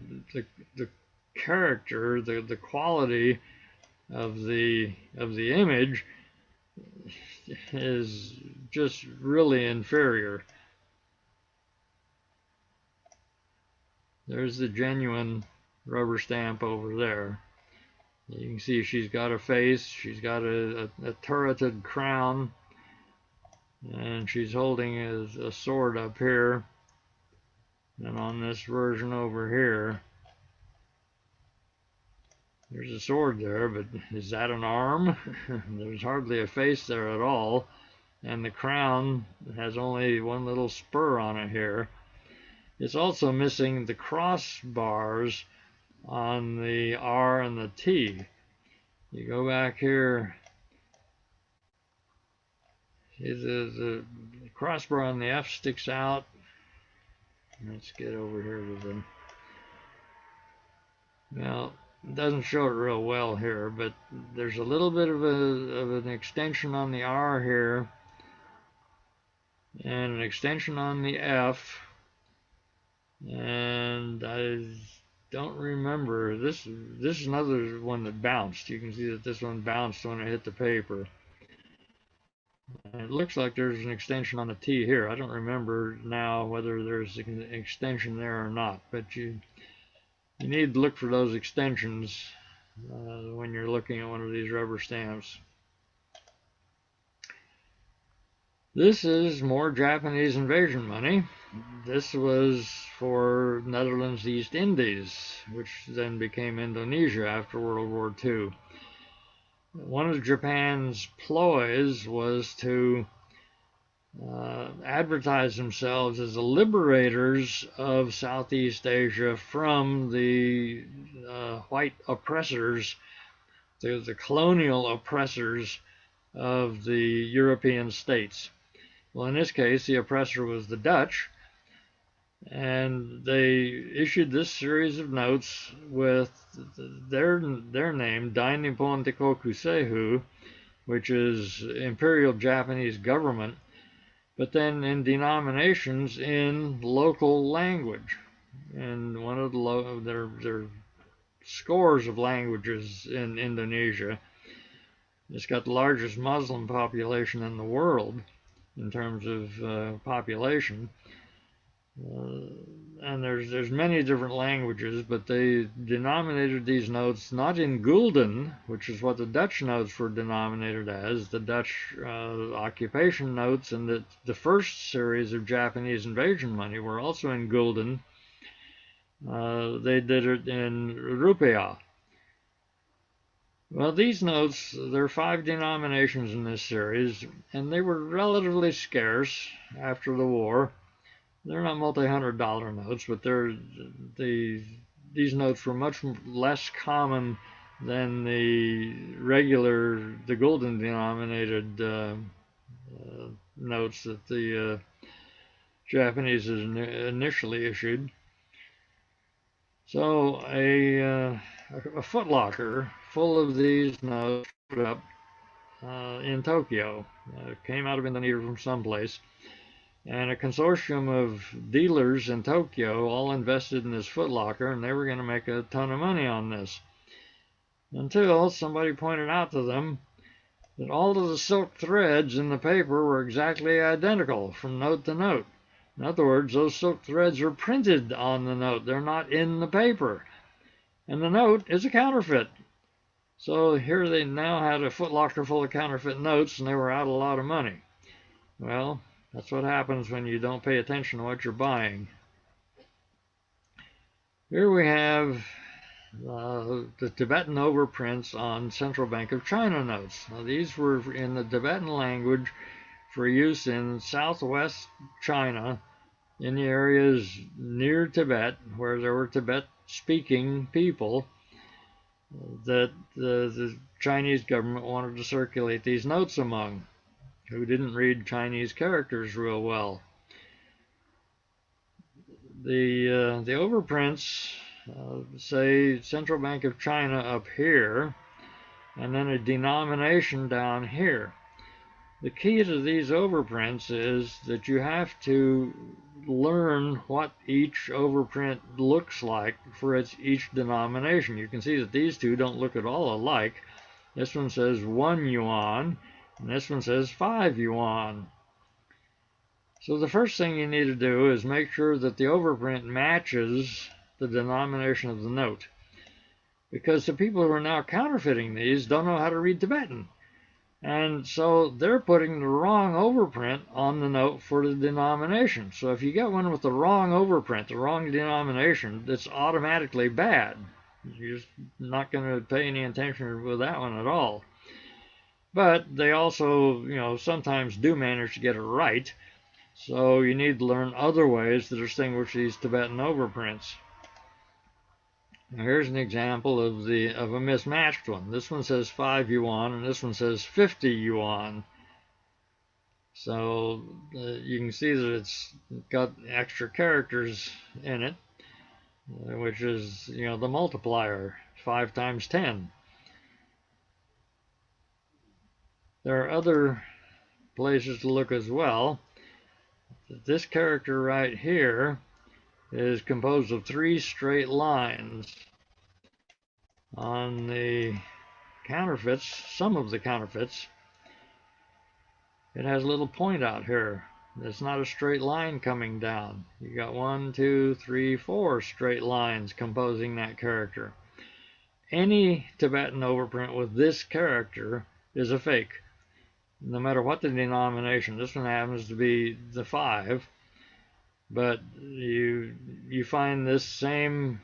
Speaker 3: character, the quality of the image is just really inferior. There's the genuine rubber stamp over there. You can see she's got a face, she's got a turreted crown, and she's holding a sword up here. And on this version over here, there's a sword there, but is that an arm? There's hardly a face there at all. And the crown has only one little spur on it here. It's also missing the crossbars on the R and the T. You go back here, see the crossbar on the F sticks out. Let's get over here to the, well, it doesn't show it real well here, but there's a little bit of an extension on the R here, and an extension on the F, and I don't remember. This is another one that bounced. You can see that this one bounced when it hit the paper. And it looks like there's an extension on the T here. I don't remember now whether there's an extension there or not, but you need to look for those extensions when you're looking at one of these rubber stamps. This is more Japanese invasion money. This was for Netherlands East Indies, which then became Indonesia after World War II. One of Japan's ploys was to advertise themselves as the liberators of Southeast Asia from the white oppressors, the colonial oppressors of the European states. Well, in this case, the oppressor was the Dutch, and they issued this series of notes with their name, Dai Nippon Teikoku Seihu, which is Imperial Japanese Government, but then in denominations in local language. And one of there are scores of languages in Indonesia. It's got the largest Muslim population in the world in terms of population. And there's many different languages, but they denominated these notes not in gulden, which is what the Dutch notes were denominated as. The Dutch occupation notes and the first series of Japanese invasion money were also in gulden. They did it in rupiah. Well, these notes, there are 5 denominations in this series, and they were relatively scarce after the war. They're not multi-$100 notes, but these notes were much less common than the golden denominated notes that the Japanese initially issued. So a footlocker full of these notes showed up in Tokyo. It came out of Indonesia from someplace. And a consortium of dealers in Tokyo all invested in this footlocker, and they were going to make a ton of money on this. Until somebody pointed out to them that all of the silk threads in the paper were exactly identical from note to note. In other words, those silk threads are printed on the note. They're not in the paper. And the note is a counterfeit. So here they now had a footlocker full of counterfeit notes, and they were out a lot of money. Well, that's what happens when you don't pay attention to what you're buying. Here we have the Tibetan overprints on Central Bank of China notes. Now, these were in the Tibetan language for use in southwest China, in the areas near Tibet, where there were Tibet-speaking people, that the Chinese government wanted to circulate these notes among, who didn't read Chinese characters real well. The overprints say Central Bank of China up here, and then a denomination down here. The key to these overprints is that you have to learn what each overprint looks like for each denomination. You can see that these two don't look at all alike. This one says 1 yuan, and this one says 5 yuan. So the first thing you need to do is make sure that the overprint matches the denomination of the note, because the people who are now counterfeiting these don't know how to read Tibetan, and so they're putting the wrong overprint on the note for the denomination. So if you get one with the wrong overprint, the wrong denomination, it's automatically bad. You're just not going to pay any attention with that one at all. But they also, sometimes do manage to get it right. So you need to learn other ways to distinguish these Tibetan overprints. Now here's an example of a mismatched one. This one says 5 yuan, and this one says 50 yuan. So you can see that it's got extra characters in it, which is, the multiplier, 5 times 10. There are other places to look as well. this character right here is composed of 3 straight lines. On the counterfeits, some of the counterfeits, it has a little point out here. It's not a straight line coming down. You got 1, 2, 3, 4 straight lines composing that character. Any Tibetan overprint with this character is a fake, no matter what the denomination. This one happens to be the 5, but you find this same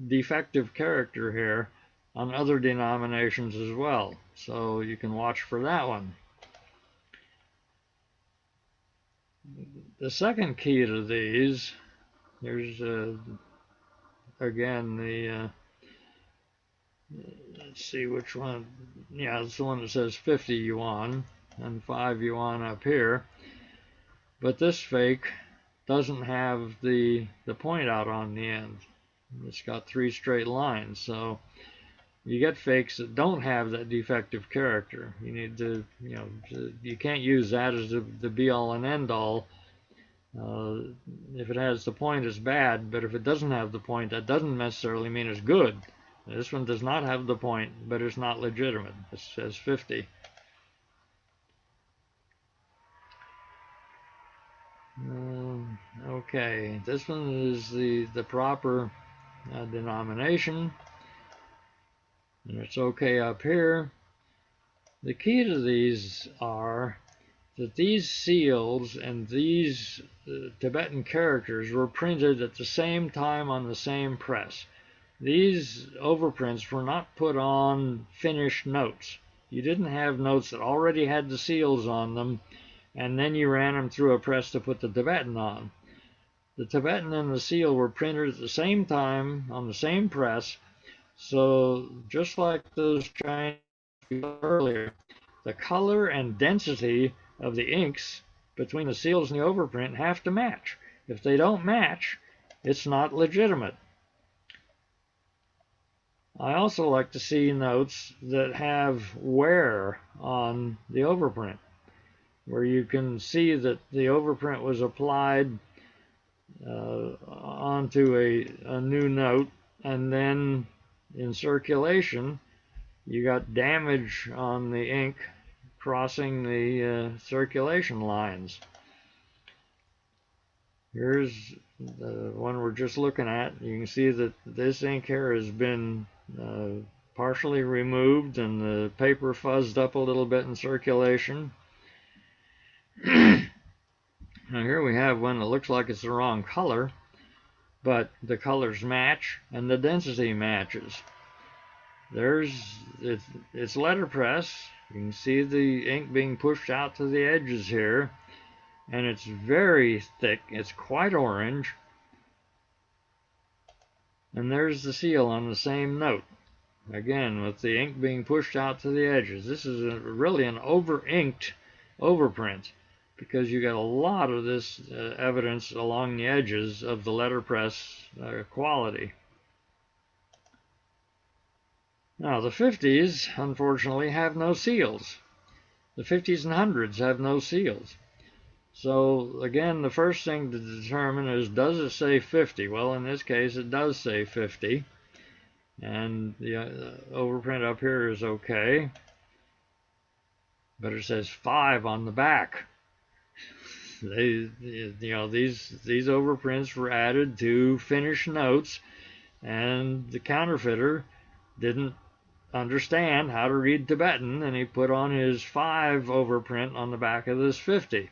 Speaker 3: defective character here on other denominations as well, so you can watch for that one. The second key to these, there's again the let's see which one. Yeah, it's the one that says 50 yuan and 5 yuan up here. But this fake doesn't have the point out on the end. It's got 3 straight lines, so you get fakes that don't have that defective character. You need to, you can't use that as the be-all and end-all. If it has the point, it's bad, but if it doesn't have the point, that doesn't necessarily mean it's good. This one does not have the point, but it's not legitimate. It says 50. Okay, this one is the proper denomination, and it's okay up here. The key to these are that these seals and these Tibetan characters were printed at the same time on the same press. These overprints were not put on finished notes. You didn't have notes that already had the seals on them, and then you ran them through a press to put the Tibetan on. The Tibetan and the seal were printed at the same time on the same press, so just like those Chinese earlier, the color and density of the inks between the seals and the overprint have to match. If they don't match, it's not legitimate. I also like to see notes that have wear on the overprint, where you can see that the overprint was applied onto a new note, and then in circulation you got damage on the ink crossing the circulation lines. Here's the one we're just looking at. You can see that this ink here has been partially removed and the paper fuzzed up a little bit in circulation. Now here we have one that looks like it's the wrong color, but the colors match and the density matches. It's letterpress. You can see the ink being pushed out to the edges here, and it's very thick. It's quite orange. And there's the seal on the same note, again with the ink being pushed out to the edges. This is really an over-inked overprint, because you got a lot of this evidence along the edges of the letterpress quality. Now the 50s, unfortunately, have no seals. The 50s and 100s have no seals. So again, the first thing to determine is, does it say 50? Well, in this case, it does say 50. And the overprint up here is okay. But it says 5 on the back. These overprints were added to finish notes, and the counterfeiter didn't understand how to read Tibetan, and he put on his 5 overprint on the back of this 50.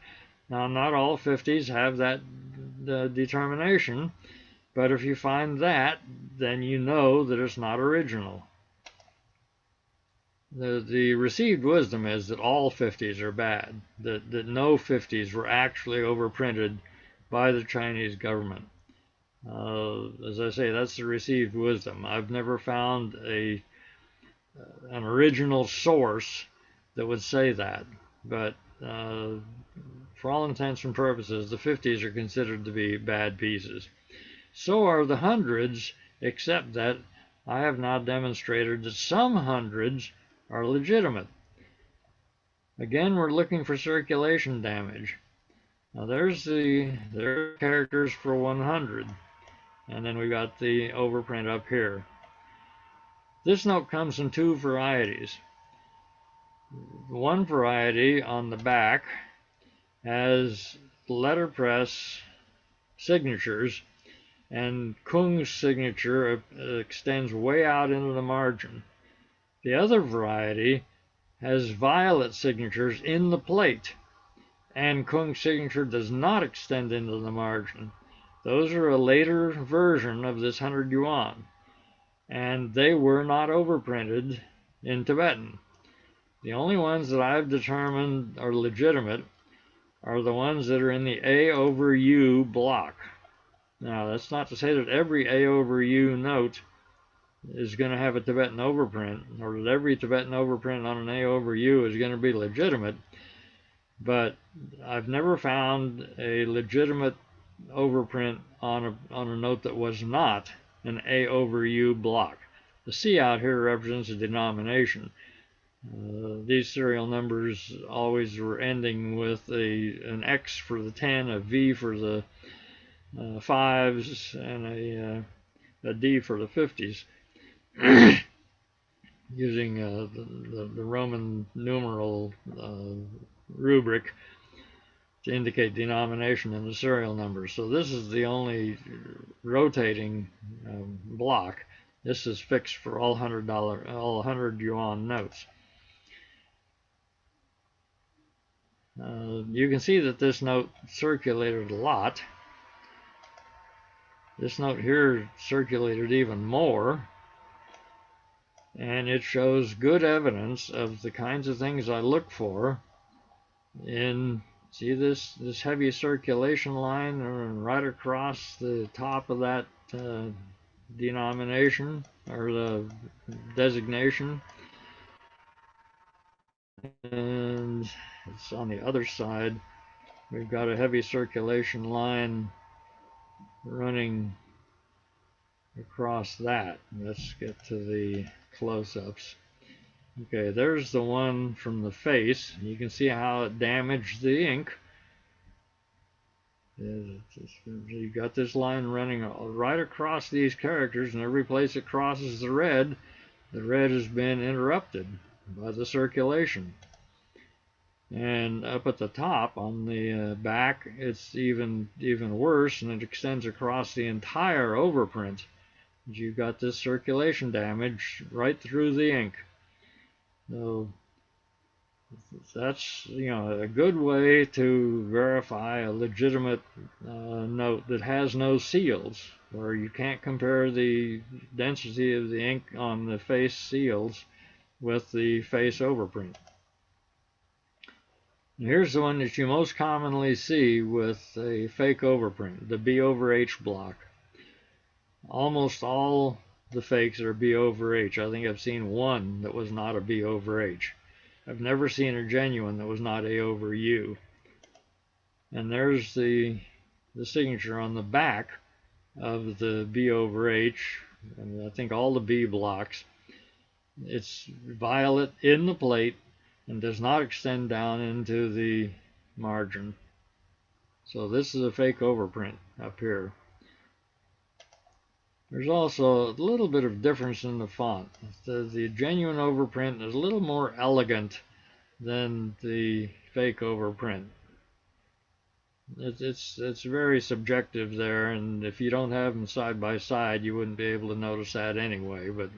Speaker 3: Now, not all 50s have that determination, but if you find that, then you know that it's not original. The received wisdom is that all 50s are bad, that no 50s were actually overprinted by the Chinese government. As I say, that's the received wisdom. I've never found an original source that would say that, but for all intents and purposes, the 50s are considered to be bad pieces. So are the 100s, except that I have now demonstrated that some 100s are legitimate. Again, we're looking for circulation damage. Now there are characters for 100, and then we got the overprint up here. This note comes in two varieties. One variety on the back has letterpress signatures, and Kung's signature extends way out into the margin. The other variety has violet signatures in the plate, and Kung's signature does not extend into the margin. Those are a later version of this 100 yuan, and they were not overprinted in Tibetan. The only ones that I've determined are legitimate are the ones that are in the A over U block. Now, that's not to say that every A over U note is going to have a Tibetan overprint, or that every Tibetan overprint on an A over U is going to be legitimate, but I've never found a legitimate overprint on a note that was not an A over U block. The C out here represents a denomination. These serial numbers always were ending with an X for the 10, a V for the 5s, and a D for the 50s, using the Roman numeral rubric to indicate denomination in the serial numbers. So this is the only rotating block. This is fixed for all all 100 yuan notes. You can see that this note circulated a lot. This note here circulated even more, and it shows good evidence of the kinds of things I look for in, see this heavy circulation line right across the top of that denomination or the designation, and it's on the other side. We've got a heavy circulation line running across that. Let's get to the close-ups. Okay, there's the one from the face. You can see how it damaged the ink. You've got this line running right across these characters, and every place it crosses the red has been interrupted by the circulation. And up at the top on the back, it's even worse, and it extends across the entire overprint. You've got this circulation damage right through the ink. So that's, a good way to verify a legitimate note that has no seals, where you can't compare the density of the ink on the face seals with the face overprint. And here's the one that you most commonly see with a fake overprint, the B over H block. Almost all the fakes are B over H. I think I've seen one that was not a B over H. I've never seen a genuine that was not A over U. And there's the signature on the back of the B over H, and I think all the B blocks. It's violet in the plate and does not extend down into the margin. So this is a fake overprint up here. There's also a little bit of difference in the font. The genuine overprint is a little more elegant than the fake overprint. It's very subjective there, and if you don't have them side by side, you wouldn't be able to notice that anyway, but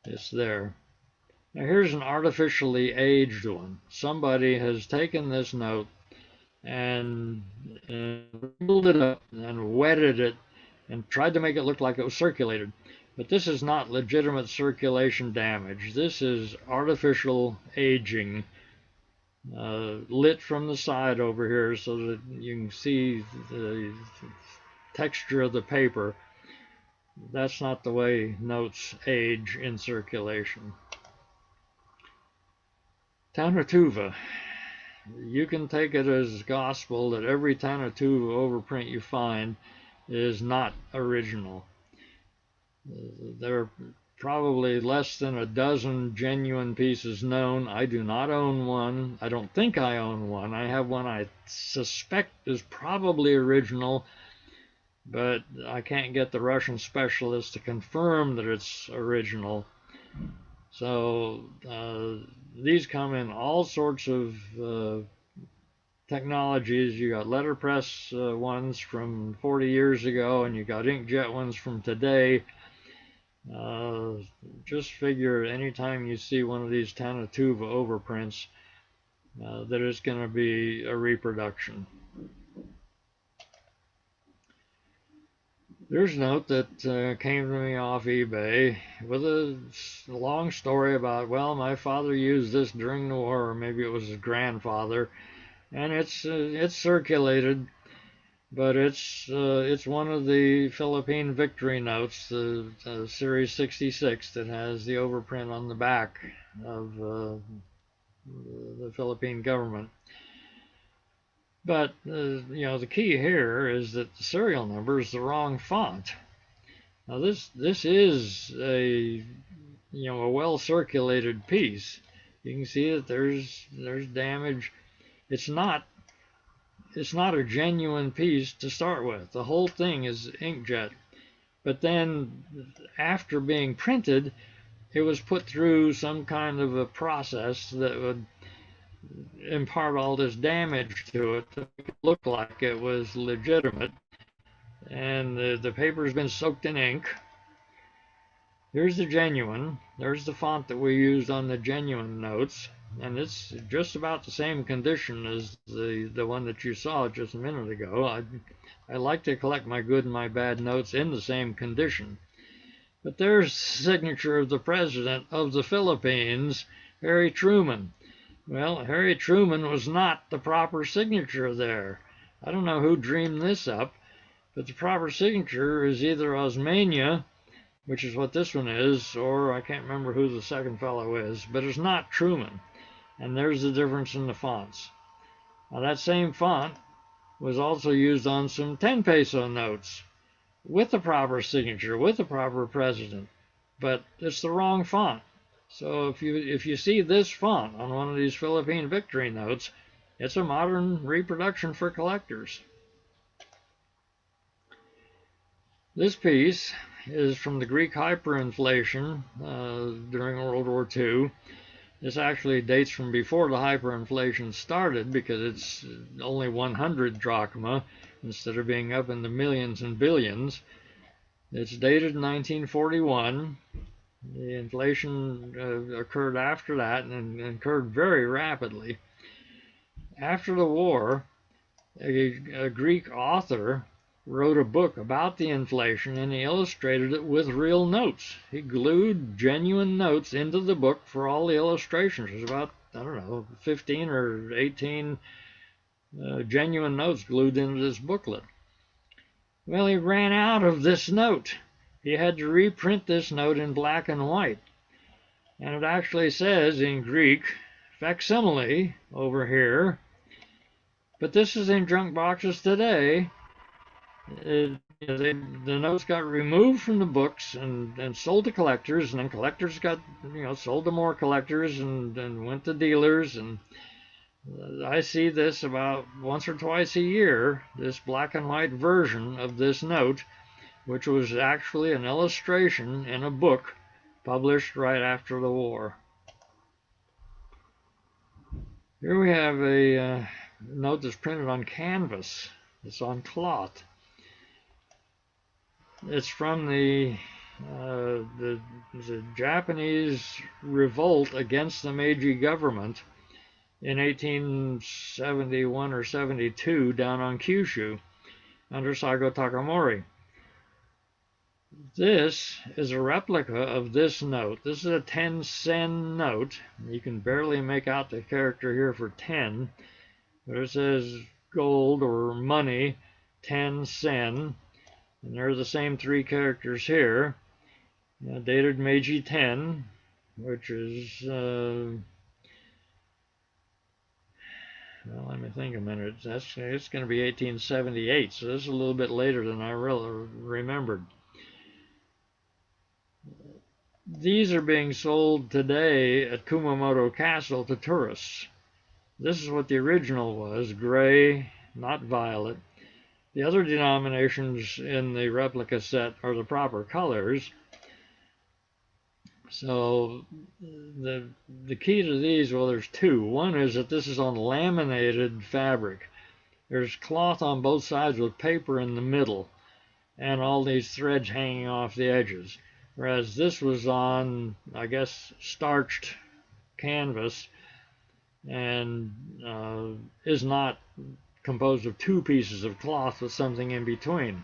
Speaker 3: it's there. Now here's an artificially aged one. Somebody has taken this note and rolled it up and wetted it and tried to make it look like it was circulated. But this is not legitimate circulation damage. This is artificial aging, lit from the side over here so that you can see the texture of the paper. That's not the way notes age in circulation. Tanatuva. You can take it as gospel that every Tanatuva overprint you find is not original. probably less than a dozen genuine pieces known. I do not own one. I don't think I own one. I have one I suspect is probably original, but I can't get the Russian specialist to confirm that it's original. So these come in all sorts of technologies. You got letterpress ones from 40 years ago, and you got inkjet ones from today. Just figure anytime you see one of these Tanatuva overprints that it's going to be a reproduction. There's a note that came to me off eBay with a long story about, well, my father used this during the war, or maybe it was his grandfather, and it's circulated, but it's one of the Philippine victory notes, the Series 66, that has the overprint on the back of the Philippine government. But the key here is that the serial number is the wrong font. Now this is a well circulated piece. You can see that there's damage. It's not a genuine piece to start with. The whole thing is inkjet. But then after being printed, it was put through some kind of a process that would impart all this damage to it to make it look like it was legitimate. And the paper's been soaked in ink. Here's the genuine. There's the font that we used on the genuine notes, and it's just about the same condition as the one that you saw just a minute ago. I like to collect my good and my bad notes in the same condition. But there's the signature of the President of the Philippines, Harry Truman. Well, Harry Truman was not the proper signature there. I don't know who dreamed this up, but the proper signature is either Osmania, which is what this one is, or I can't remember who the second fellow is, but it's not Truman. And there's the difference in the fonts. Now that same font was also used on some 10 peso notes with the proper signature, with the proper president, but it's the wrong font. So if you see this font on one of these Philippine victory notes, it's a modern reproduction for collectors. This piece is from the Greek hyperinflation during World War II. This actually dates from before the hyperinflation started because it's only 100 drachma instead of being up in the millions and billions. It's dated 1941. The inflation occurred after that and occurred very rapidly. After the war, a Greek author wrote a book about the inflation, and he illustrated it with real notes. He glued genuine notes into the book for all the illustrations. There's about, 15 or 18 genuine notes glued into this booklet. Well, he ran out of this note. He had to reprint this note in black and white. And it actually says in Greek, facsimile over here. But this is in junk boxes today. The notes got removed from the books and sold to collectors, and then collectors got sold to more collectors and went to dealers. And I see this about once or twice a year, this black and white version of this note, which was actually an illustration in a book published right after the war. Here we have a note that's printed on canvas. It's on cloth. It's from the Japanese revolt against the Meiji government in 1871 or 72 down on Kyushu under Saigo Takamori. This is a replica of this note. This is a 10-sen note. You can barely make out the character here for 10, but it says gold or money, 10 sen, and there are the same three characters here. Dated Meiji 10, which is, well, let me think a minute. It's going to be 1878, so this is a little bit later than I really remembered. These are being sold today at Kumamoto Castle to tourists. This is what the original was, gray, not violet. The other denominations in the replica set are the proper colors. So the key to these, well, there's two. One is that this is on laminated fabric. There's cloth on both sides with paper in the middle and all these threads hanging off the edges. Whereas this was on, I guess, starched canvas and is not composed of two pieces of cloth with something in between.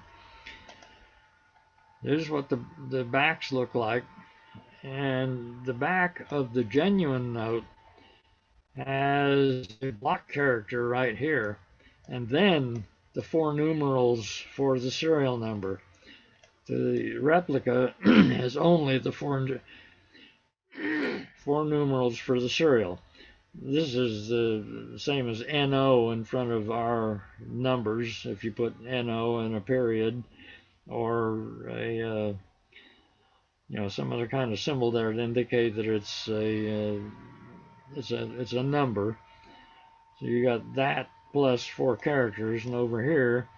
Speaker 3: This is what the backs look like. And the back of the genuine note has a block character right here, and then the 4 numerals for the serial number. The replica has only the 4 numerals for the serial. This is the same as NO in front of our numbers. If you put NO in a period or a some other kind of symbol there to indicate that it's a number. So you got that plus 4 characters, and over here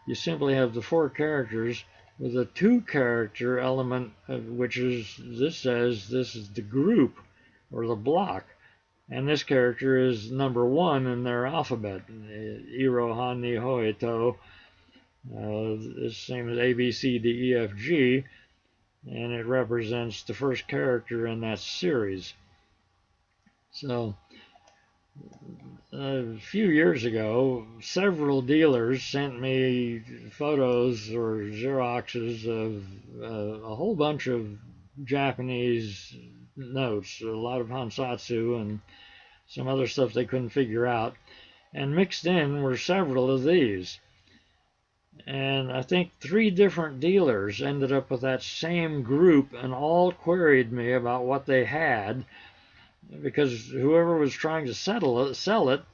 Speaker 3: you simply have the 4 characters with a 2-character element, which is, this says this is the group or the block, and this character is number 1 in their alphabet, Iro, Han, Ni, Hoi, To. The same as A, B, C, D, E, F, G. And it represents the first character in that series. So a few years ago, several dealers sent me photos or Xeroxes of a whole bunch of Japanese notes, a lot of Hansatsu and some other stuff they couldn't figure out, and mixed in were several of these. And I think 3 different dealers ended up with that same group and all queried me about what they had, because whoever was trying to sell it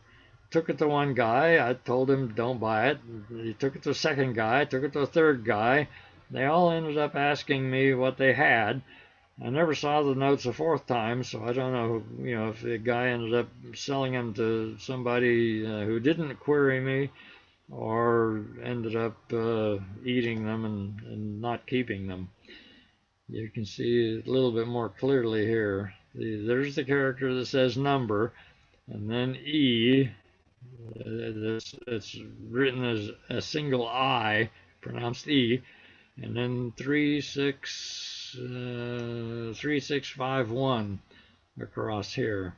Speaker 3: took it to one guy. I told him don't buy it. He took it to a second guy, took it to a third guy. They all ended up asking me what they had. I never saw the notes a 4th time, so I don't know, if the guy ended up selling them to somebody who didn't query me, or ended up eating them and not keeping them. You can see a little bit more clearly here. There's the character that says number, and then E. It's written as a single I, pronounced E, and then 3651 across here.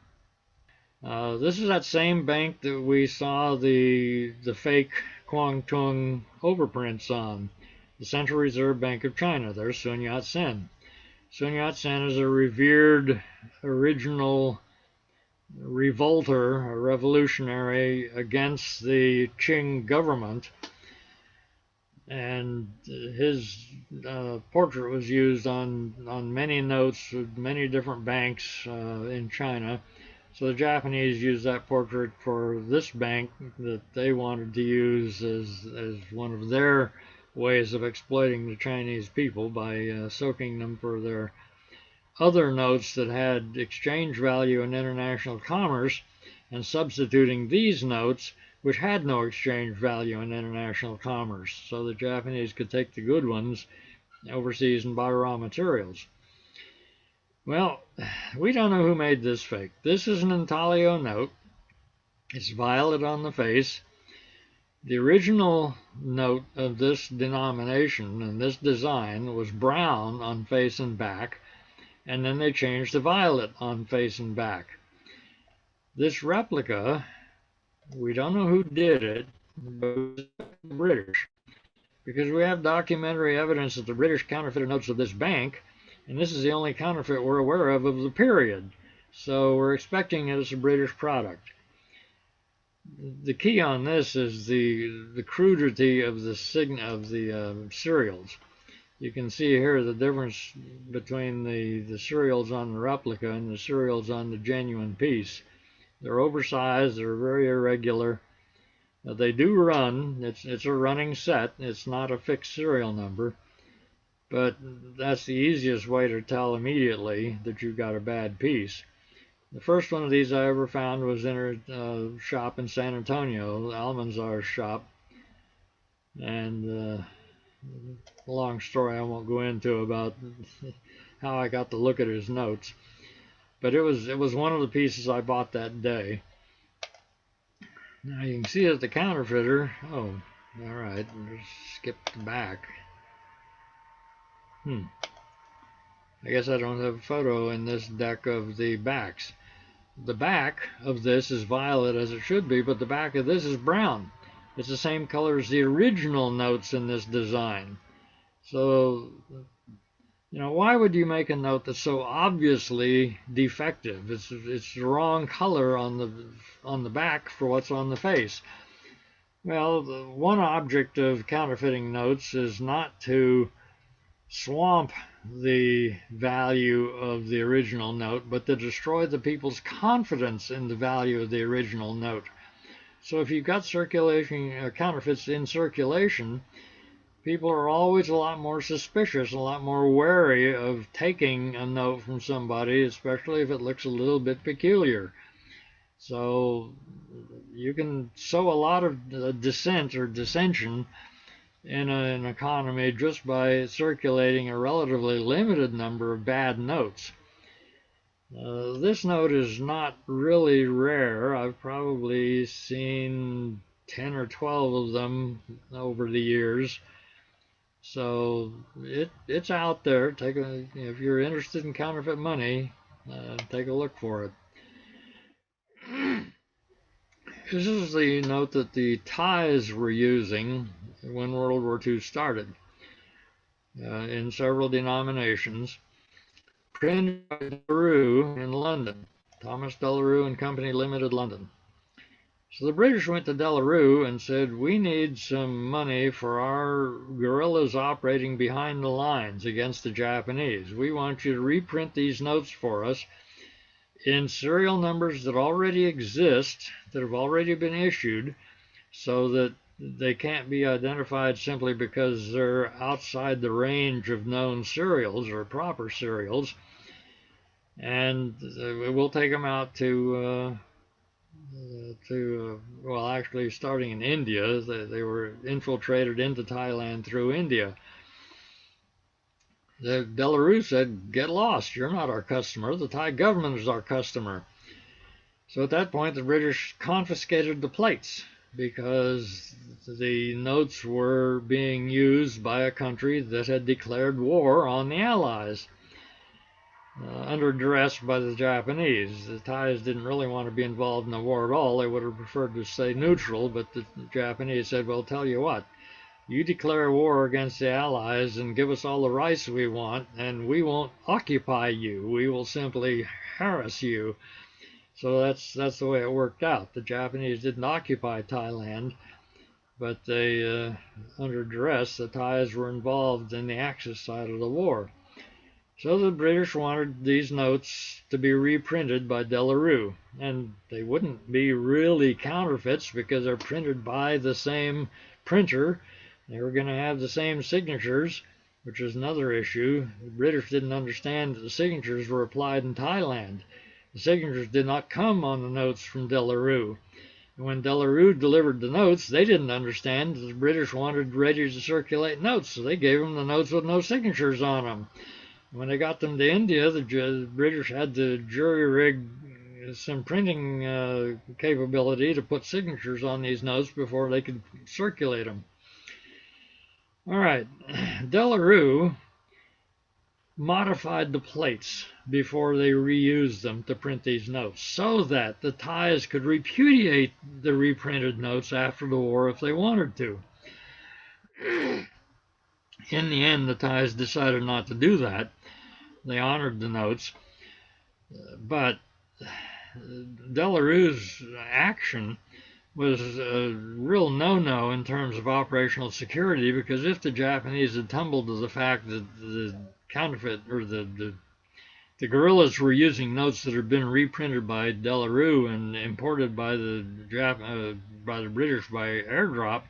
Speaker 3: This is that same bank that we saw the fake Kwangtung overprints on, the Central Reserve Bank of China. There's Sun Yat-sen. Sun Yat-sen is a revered original revolter, a revolutionary against the Qing government, and his portrait was used on many notes with many different banks in China. So the Japanese used that portrait for this bank that they wanted to use as one of their ways of exploiting the Chinese people by soaking them for their other notes that had exchange value in international commerce and substituting these notes which had no exchange value in international commerce, so the Japanese could take the good ones overseas and buy raw materials. Well, we don't know who made this fake. This is an Intaglio note. It's violet on the face. The original note of this denomination and this design was brown on face and back, and then they changed to violet on face and back. This replica, we don't know who did it, but it was the British, because we have documentary evidence that the British counterfeited notes of this bank, and this is the only counterfeit we're aware of the period. So we're expecting it as a British product. The key on this is the crudity of the serials. You can see here the difference between the serials on the replica and the serials on the genuine piece. They're oversized, they're very irregular. They do run, it's a running set, it's not a fixed serial number. but that's the easiest way to tell immediately that you've got a bad piece. The first one of these I ever found was in a shop in San Antonio, Almanzar's shop, and a long story I won't go into about how I got to look at his notes, but it was one of the pieces I bought that day. Now you can see that the counterfeiter, oh, all right, just skip the back. I guess I don't have a photo in this deck of the backs. The back of this is violet as it should be, but the back of this is brown. It's the same color as the original notes in this design. So, why would you make a note that's so obviously defective? It's the wrong color on the back for what's on the face. Well, the one object of counterfeiting notes is not to swamp the value of the original note, but to destroy the people's confidence in the value of the original note. So if you've got counterfeits in circulation, people are always a lot more suspicious, a lot more wary of taking a note from somebody, especially if it looks a little bit peculiar. So you can sow a lot of dissent or dissension in an economy just by circulating a relatively limited number of bad notes. This note is not really rare. I've probably seen 10 or 12 of them over the years. So it's out there. If you're interested in counterfeit money, take a look for it. This is the note that the Thais were using when World War II started in several denominations. Printed by De La Rue in London, Thomas De La Rue and Company Limited, London. So the British went to De La Rue and said, we need some money for our guerrillas operating behind the lines against the Japanese. We want you to reprint these notes for us in serial numbers that already exist, that have already been issued, so that they can't be identified simply because they're outside the range of known serials or proper serials. And we'll take them out to well, actually starting in India. They were infiltrated into Thailand through India. De La Rue said, get lost, you're not our customer, the Thai government is our customer. So at that point the British confiscated the plates because the notes were being used by a country that had declared war on the Allies under duress by the Japanese. The Thais didn't really want to be involved in the war at all. They would have preferred to stay neutral, but the Japanese said, well, tell you what, you declare war against the Allies and give us all the rice we want, and we won't occupy you. We will simply harass you. So that's the way it worked out. The Japanese didn't occupy Thailand, but they, under duress, the Thais were involved in the Axis side of the war. So the British wanted these notes to be reprinted by De La Rue, and they wouldn't be really counterfeits because they're printed by the same printer. They were going to have the same signatures, which is another issue. The British didn't understand that the signatures were applied in Thailand. The signatures did not come on the notes from De La Rue. And when De La Rue delivered the notes, they didn't understand that the British wanted ready to circulate notes, so they gave them the notes with no signatures on them. When they got them to India, the British had to jury-rig some printing capability to put signatures on these notes before they could circulate them. All right, De La Rue modified the plates before they reused them to print these notes so that the Thais could repudiate the reprinted notes after the war if they wanted to. In the end, the Thais decided not to do that. They honored the notes, but De La Rue's action was a real no-no in terms of operational security, because if the Japanese had tumbled to the fact that the counterfeit or the guerrillas were using notes that had been reprinted by De La Rue and imported by the British by airdrop,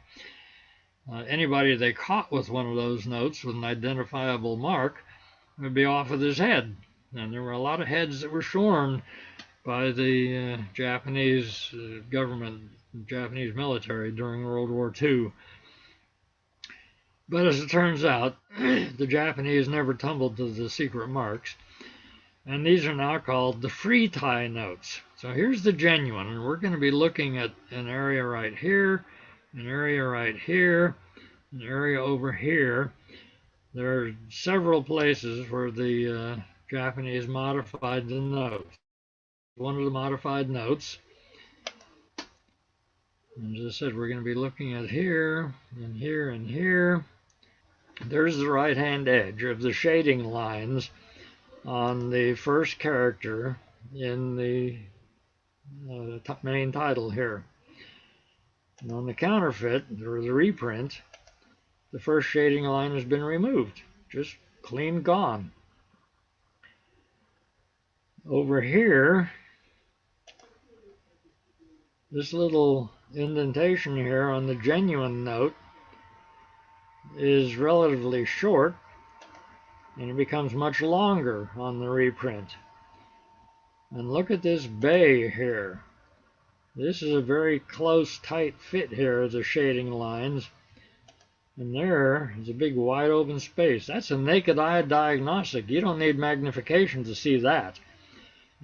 Speaker 3: Anybody they caught with one of those notes with an identifiable mark would be off with his head. And there were a lot of heads that were shorn by the Japanese government, Japanese military during World War II. But as it turns out, the Japanese never tumbled to the secret marks. And these are now called the free tie notes. So here's the genuine, and we're going to be looking at an area right here, an area right here, an area over here. There are several places where the Japanese modified the notes. One of the modified notes, and as I said, we're going to be looking at here, and here, and here. There's the right-hand edge of the shading lines on the first character in the main title here. And on the counterfeit, or the reprint, the first shading line has been removed, just clean gone. Over here, this little indentation here on the genuine note is relatively short, and it becomes much longer on the reprint. And look at this bay here. This is a very close, tight fit here of the shading lines. And there is a big wide open space. That's a naked eye diagnostic. You don't need magnification to see that.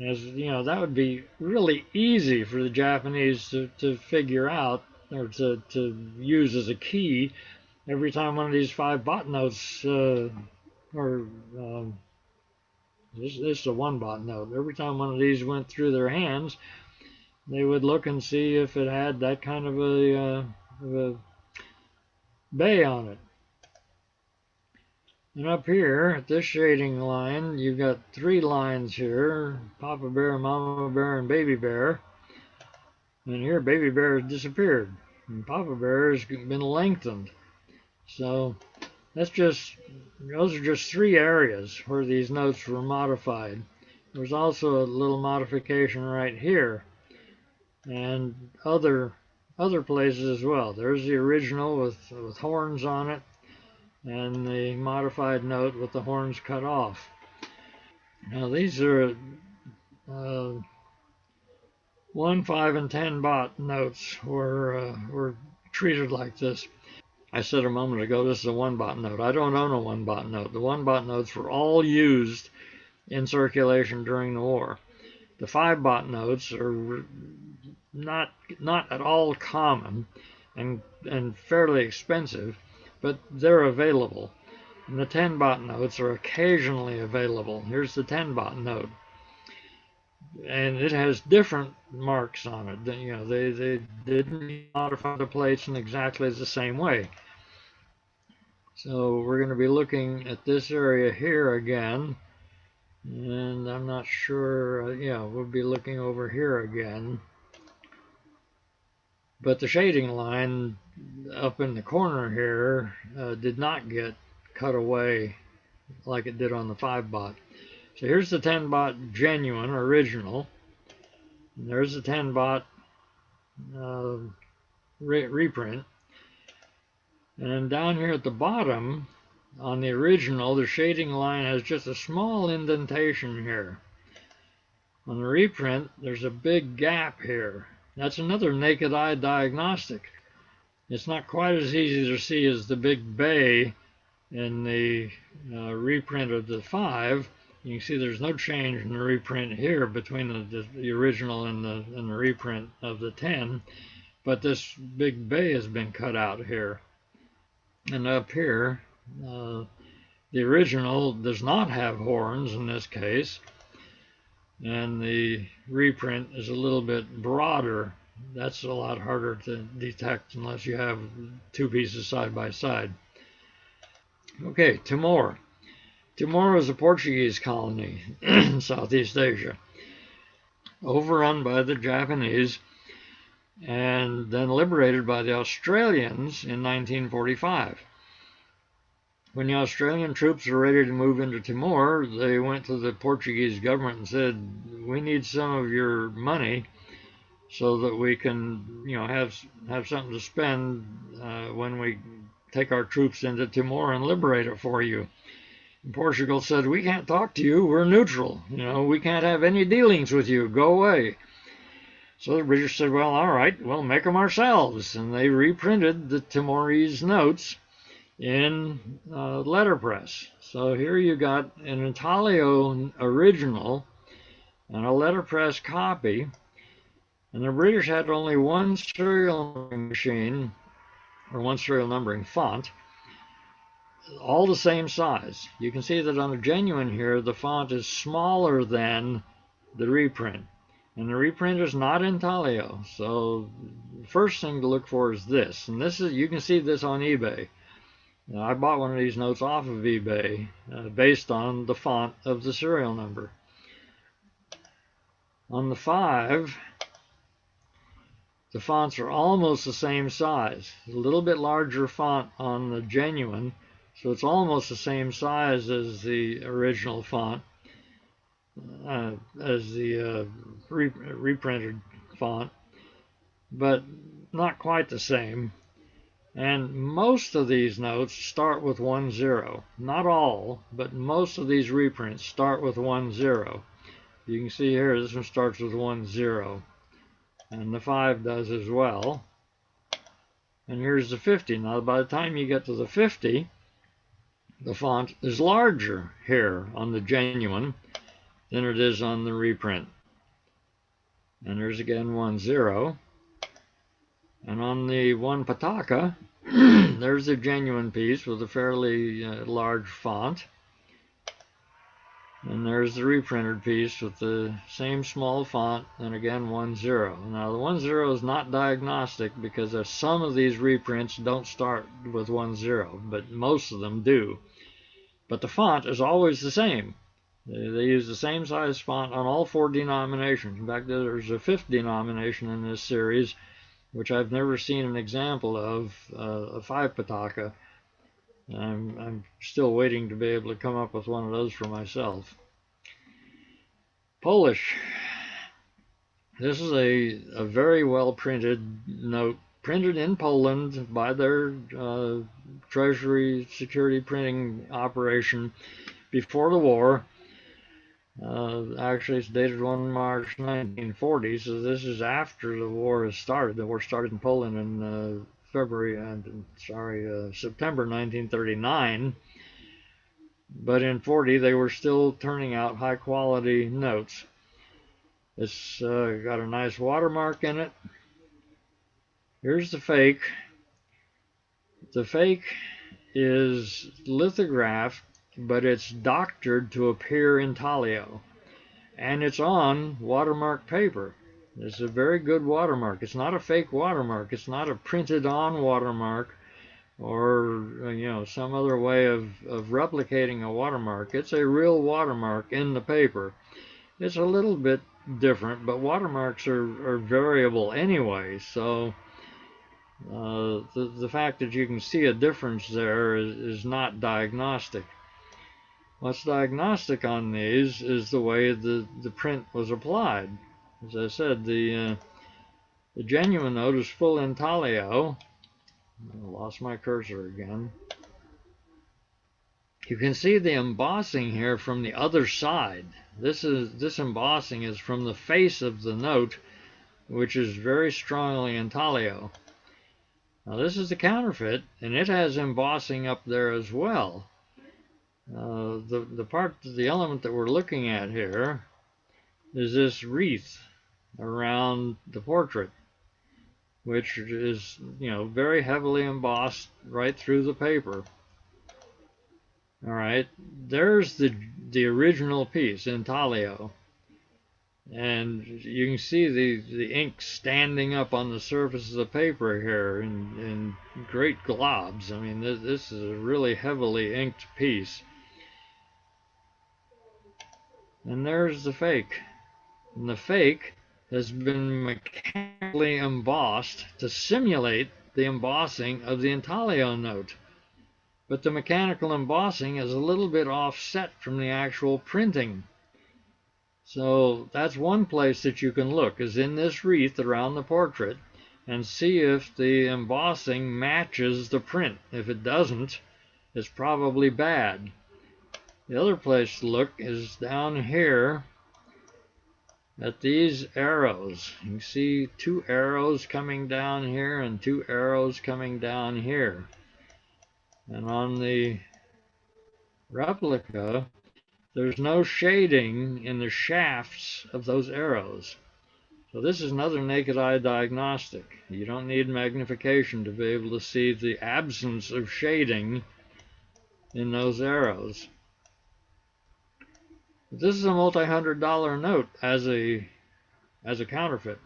Speaker 3: As you know, that would be really easy for the Japanese to figure out, or to use as a key every time one of these 5 bot notes, this is a 1 bot note. Every time one of these went through their hands, they would look and see if it had that kind of a bay on it. And up here at this shading line, you've got 3 lines here: Papa Bear, Mama Bear, and Baby Bear. And here Baby Bear has disappeared, and Papa Bear has been lengthened. So those are just 3 areas where these notes were modified. There's also a little modification right here, and other places as well. There's the original with horns on it, and the modified note with the horns cut off. Now these are 1, 5, and 10 bot notes were treated like this. I said a moment ago this is a 1 bot note. I don't own a 1 bot note. The 1 bot notes were all used in circulation during the war. The 5 bot notes are not at all common and fairly expensive, but they're available. And the 10 bot notes are occasionally available. Here's the 10 bot note, and it has different marks on it. You know, they didn't modify the plates in exactly the same way. So we're going to be looking at this area here again, and I'm not sure. Yeah, we'll be looking over here again. But the shading line up in the corner here did not get cut away like it did on the 5 bot. So here's the 10 bot genuine original. And there's the 10 bot reprint. And down here at the bottom on the original, the shading line has just a small indentation here. On the reprint, there's a big gap here. That's another naked eye diagnostic. It's not quite as easy to see as the big bay in the reprint of the 5. You can see there's no change in the reprint here between the original and the reprint of the 10, but this big bay has been cut out here. And up here, the original does not have horns in this case, and the reprint is a little bit broader. That's a lot harder to detect unless you have 2 pieces side by side. Okay, Timor. Timor was a Portuguese colony in Southeast Asia, overrun by the Japanese and then liberated by the Australians in 1945. When the Australian troops were ready to move into Timor, they went to the Portuguese government and said, "We need some of your money so that we can, have something to spend when we take our troops into Timor and liberate it for you. And Portugal said, we can't talk to you, we're neutral. We can't have any dealings with you, go away. So the British said, well, all right, we'll make them ourselves. And they reprinted the Timorese notes in letterpress. So here you got an Intaglio original and a letterpress copy. And the British had only one serial numbering machine, or one serial numbering font, all the same size. You can see that on the genuine here, the font is smaller than the reprint. And the reprint is not Intaglio. So the first thing to look for is this. And this is, you can see this on eBay. Now, I bought one of these notes off of eBay based on the font of the serial number. On the 5, the fonts are almost the same size. A little bit larger font on the genuine, so it's almost the same size as the original font, as the reprinted font, but not quite the same. And most of these notes start with 10. Not all, but most of these reprints start with 10. You can see here this one starts with 10, and the 5 does as well. And here's the 50. Now by the time you get to the 50, the font is larger here on the genuine than it is on the reprint. And there's again 10. And on the one Pataka, there's a genuine piece with a fairly large font. And there's the reprinted piece with the same small font, and again 10. Now the 10 is not diagnostic because some of these reprints don't start with 10, but most of them do. But the font is always the same. They use the same size font on all 4 denominations. In fact, there's a 5th denomination in this series, which I've never seen an example of, a 5 Pataka. I'm still waiting to be able to come up with one of those for myself. Polish. This is a very well printed note, printed in Poland by their treasury security printing operation before the war. Actually, it's dated 1 March 1940, so this is after the war has started. The war started in Poland in September 1939, but in 40 they were still turning out high quality notes. It's got a nice watermark in it. Here's the fake. The fake is lithographed, but it's doctored to appear Intaglio, and it's on watermark paper. It's a very good watermark. It's not a fake watermark. It's not a printed on watermark or some other way of replicating a watermark. It's a real watermark in the paper. It's a little bit different, but watermarks are variable anyway, so the fact that you can see a difference there is not diagnostic. What's diagnostic on these is the way the print was applied. As I said, the genuine note is full Intaglio. I lost my cursor again. You can see the embossing here from the other side. This embossing is from the face of the note, which is very strongly Intaglio. Now this is the counterfeit, and it has embossing up there as well. The element that we're looking at here is this wreath around the portrait, which is very heavily embossed right through the paper. All right, there's the original piece, Intaglio, and you can see the ink standing up on the surface of the paper here in great globs. I mean, this is a really heavily inked piece. And there's the fake. And the fake has been mechanically embossed to simulate the embossing of the Intaglio note. But the mechanical embossing is a little bit offset from the actual printing. So that's one place that you can look, is in this wreath around the portrait. and see if the embossing matches the print. If it doesn't, it's probably bad. The other place to look is down here at these arrows. You can see 2 arrows coming down here and 2 arrows coming down here. And on the replica, there's no shading in the shafts of those arrows. So this is another naked eye diagnostic. You don't need magnification to be able to see the absence of shading in those arrows. But this is a multi-$100 note as a counterfeit,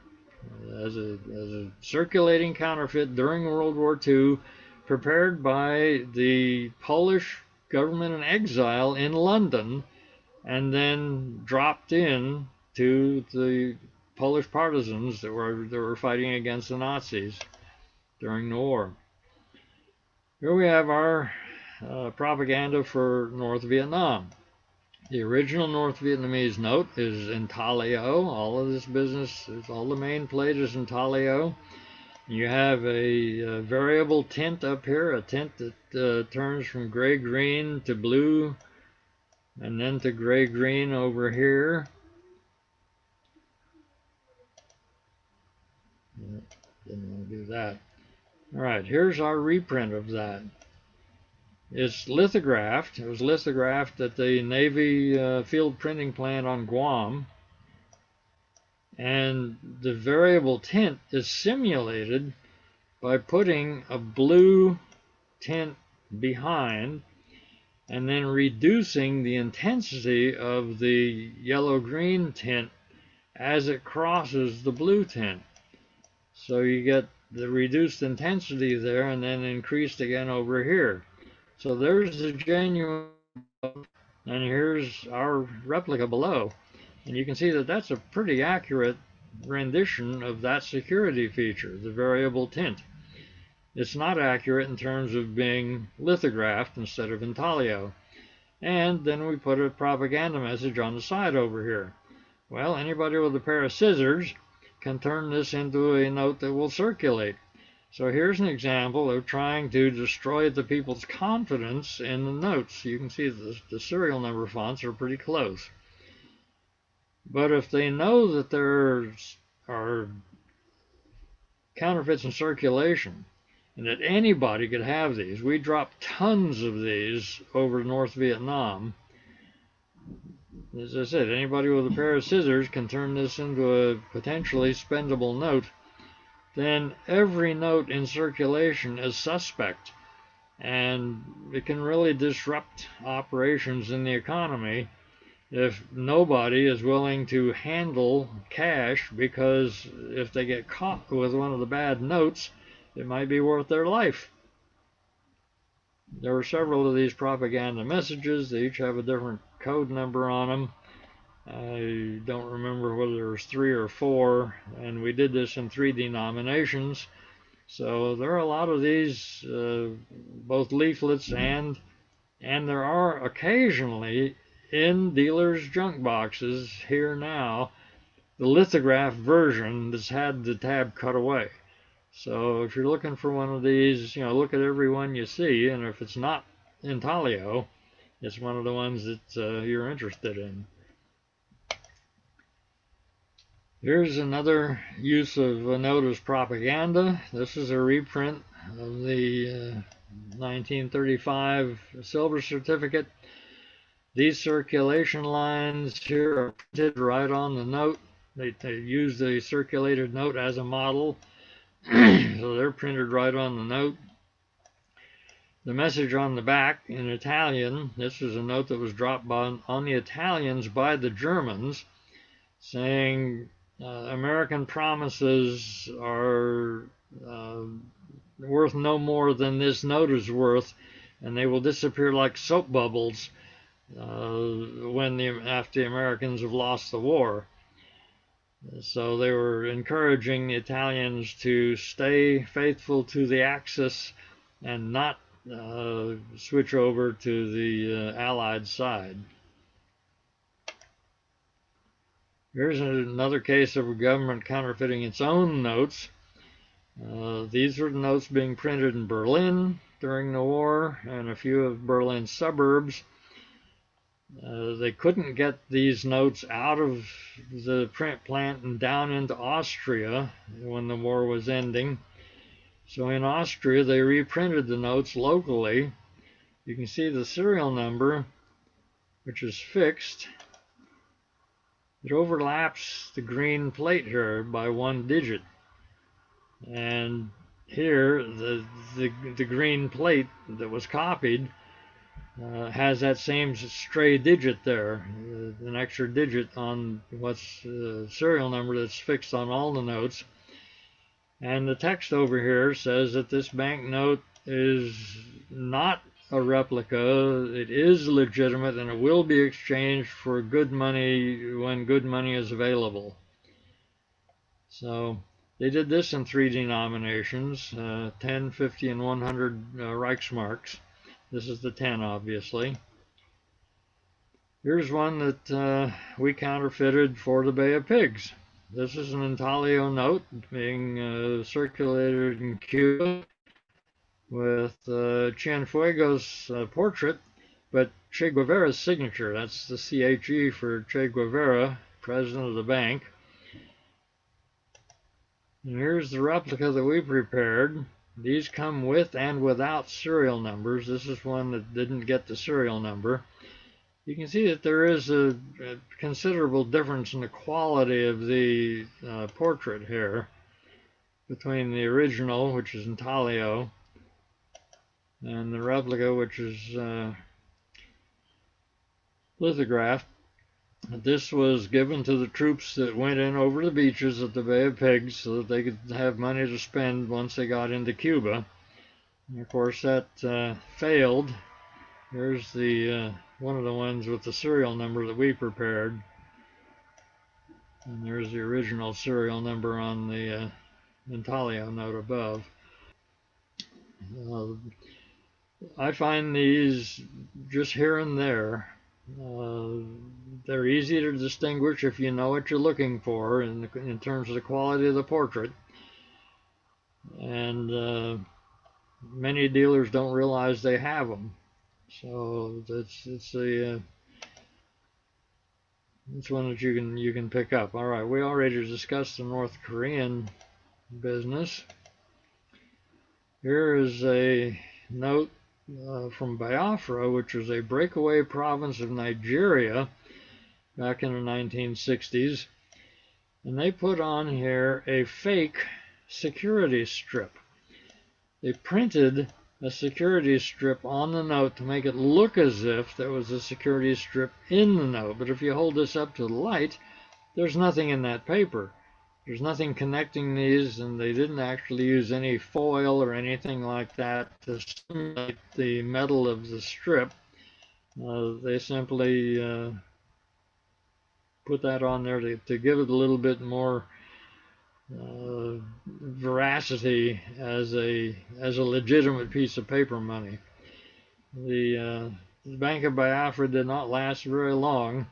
Speaker 3: as a circulating counterfeit during World War II, prepared by the Polish government in exile in London, and then dropped in to the Polish partisans that were fighting against the Nazis during the war. Here we have our propaganda for North Vietnam. The original North Vietnamese note is Intaglio. All of this business, all the main plate is Intaglio. You have a variable tint up here, a tint that turns from gray-green to blue, and then to gray-green over here. Didn't want to do that. All right, here's our reprint of that. It's lithographed. It was lithographed at the Navy field printing plant on Guam. And the variable tint is simulated by putting a blue tint behind and then reducing the intensity of the yellow-green tint as it crosses the blue tint. So you get the reduced intensity there and then increased again over here. So there's the genuine, and here's our replica below. And you can see that that's a pretty accurate rendition of that security feature, the variable tint. It's not accurate in terms of being lithographed instead of intaglio. And then we put a propaganda message on the side over here. Well, anybody with a pair of scissors can turn this into a note that will circulate. So here's an example of trying to destroy the people's confidence in the notes. You can see the serial number fonts are pretty close. But if they know that there are counterfeits in circulation and that anybody could have these, we dropped tons of these over North Vietnam. As I said, anybody with a pair of scissors can turn this into a potentially spendable note. Then every note in circulation is suspect, and it can really disrupt operations in the economy if nobody is willing to handle cash, because if they get caught with one of the bad notes, it might be worth their life. There were several of these propaganda messages. They each have a different code number on them. I don't remember whether there was 3 or 4, and we did this in 3 denominations. So there are a lot of these, both leaflets and there are occasionally in dealers' junk boxes here now the lithographed version that's had the tab cut away. So if you're looking for one of these, look at every one you see, and if it's not intaglio, it's one of the ones that you're interested in. Here's another use of a note as propaganda. This is a reprint of the 1935 silver certificate. These circulation lines here are printed right on the note. They use the circulated note as a model, so they're printed right on the note. The message on the back in Italian, this is a note that was dropped on the Italians by the Germans, saying American promises are worth no more than this note is worth, and they will disappear like soap bubbles after the Americans have lost the war. So they were encouraging the Italians to stay faithful to the Axis and not switch over to the Allied side. Here's another case of a government counterfeiting its own notes. These were the notes being printed in Berlin during the war and a few of Berlin's suburbs. They couldn't get these notes out of the print plant and down into Austria when the war was ending. So in Austria, they reprinted the notes locally. You can see the serial number, which is fixed. It overlaps the green plate here by 1 digit. And here, the green plate that was copied has that same stray digit there, an extra digit on what's the serial number that's fixed on all the notes. And the text over here says that this banknote is not a replica. It is legitimate and it will be exchanged for good money when good money is available. So they did this in 3 denominations, 10, 50, and 100 Reichsmarks. This is the 10, obviously. Here's one that we counterfeited for the Bay of Pigs. This is an Intaglio note being circulated in Cuba with Cienfuegos' portrait, but Che Guevara's signature. That's the CHE for Che Guevara, president of the bank. And here's the replica that we prepared. These come with and without serial numbers. This is one that didn't get the serial number. You can see that there is a considerable difference in the quality of the portrait here between the original, which is Intaglio, and the replica, which is lithographed. This was given to the troops that went in over the beaches at the Bay of Pigs so that they could have money to spend once they got into Cuba. And of course, that failed. Here's the one of the ones with the serial number that we prepared. And there's the original serial number on the Intaglio note above. I find these just here and there. They're easy to distinguish if you know what you're looking for in terms of the quality of the portrait. And many dealers don't realize they have them. So it's one that you can pick up. All right, we already discussed the North Korean business. Here is a note from Biafra, which was a breakaway province of Nigeria back in the 1960s, and they put on here a fake security strip. They printed a security strip on the note to make it look as if there was a security strip in the note, but if you hold this up to the light, there's nothing in that paper. There's nothing connecting these, and they didn't actually use any foil or anything like that to simulate the metal of the strip. They simply put that on there to give it a little bit more veracity as a legitimate piece of paper money. The Bank of Biafra did not last very long.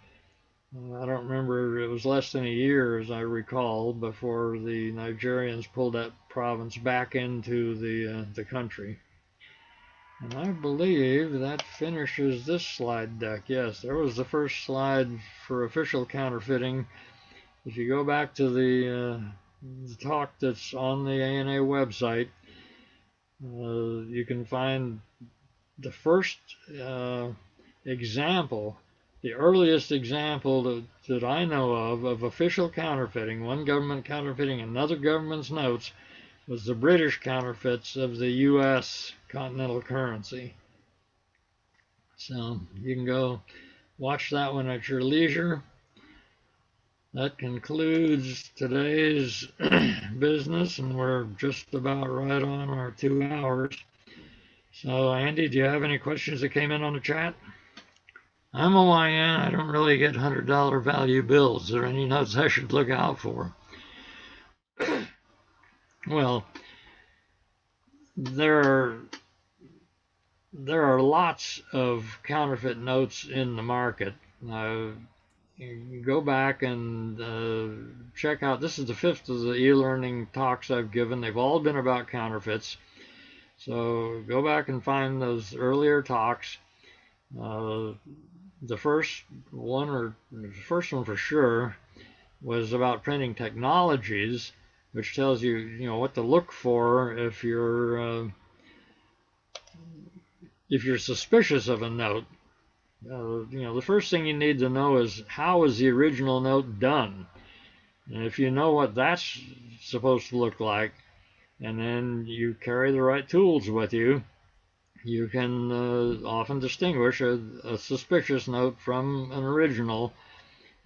Speaker 3: I don't remember, it was less than a year, as I recall, before the Nigerians pulled that province back into the country. And I believe that finishes this slide deck. Yes, there was the first slide for official counterfeiting. If you go back to the talk that's on the ANA website, you can find the first example. The earliest example that I know of official counterfeiting, one government counterfeiting another government's notes, was the British counterfeits of the U.S. continental currency. So you can go watch that one at your leisure. That concludes today's business, and we're just about right on our 2 hours. So Andy, do you have any questions that came in on the chat? I'm a YN. I don't really get $100 value bills. Are there any notes I should look out for? Well, there are lots of counterfeit notes in the market. go back and check out. This is the 5th of the e-learning talks I've given. They've all been about counterfeits. So go back and find those earlier talks. The first one for sure was about printing technologies, which tells you, what to look for if you're suspicious of a note. The first thing you need to know is, how is the original note done? And if you know what that's supposed to look like, and then you carry the right tools with you, you can often distinguish a suspicious note from an original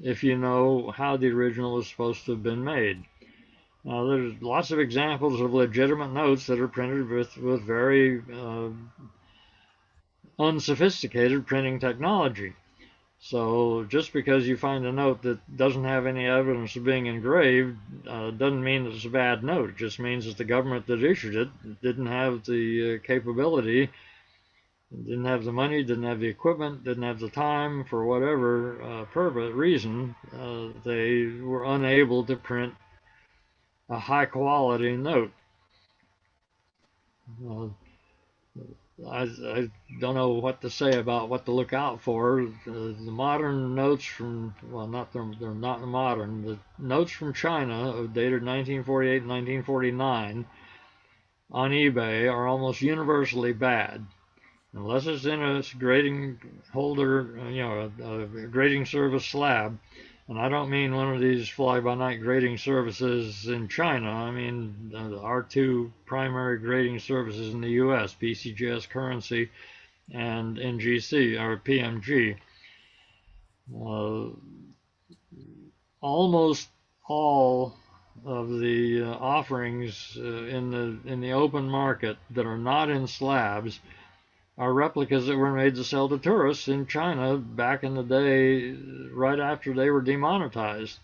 Speaker 3: if you know how the original is supposed to have been made. Now, there's lots of examples of legitimate notes that are printed with very unsophisticated printing technology. So just because you find a note that doesn't have any evidence of being engraved doesn't mean that it's a bad note. It just means that the government that issued it didn't have the capability, didn't have the money, didn't have the equipment, didn't have the time, for whatever reason, they were unable to print a high quality note. I don't know what to say about what to look out for. The modern notes from, they're not modern. The notes from China, dated 1948 and 1949, on eBay are almost universally bad, unless it's in a grading holder, a grading service slab. And I don't mean one of these fly-by-night grading services in China. I mean our two primary grading services in the U.S., PCGS Currency and NGC, or PMG. Almost all of the offerings in the open market that are not in slabs are replicas that were made to sell to tourists in China back in the day, right after they were demonetized.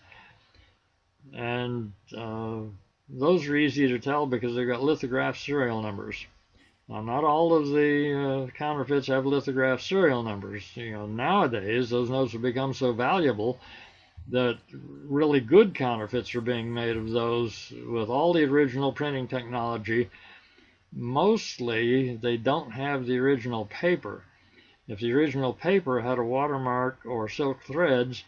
Speaker 3: And those are easy to tell because they've got lithographed serial numbers. Now, not all of the counterfeits have lithographed serial numbers. Nowadays, those notes have become so valuable that really good counterfeits are being made of those with all the original printing technology. Mostly, they don't have the original paper. If the original paper had a watermark or silk threads,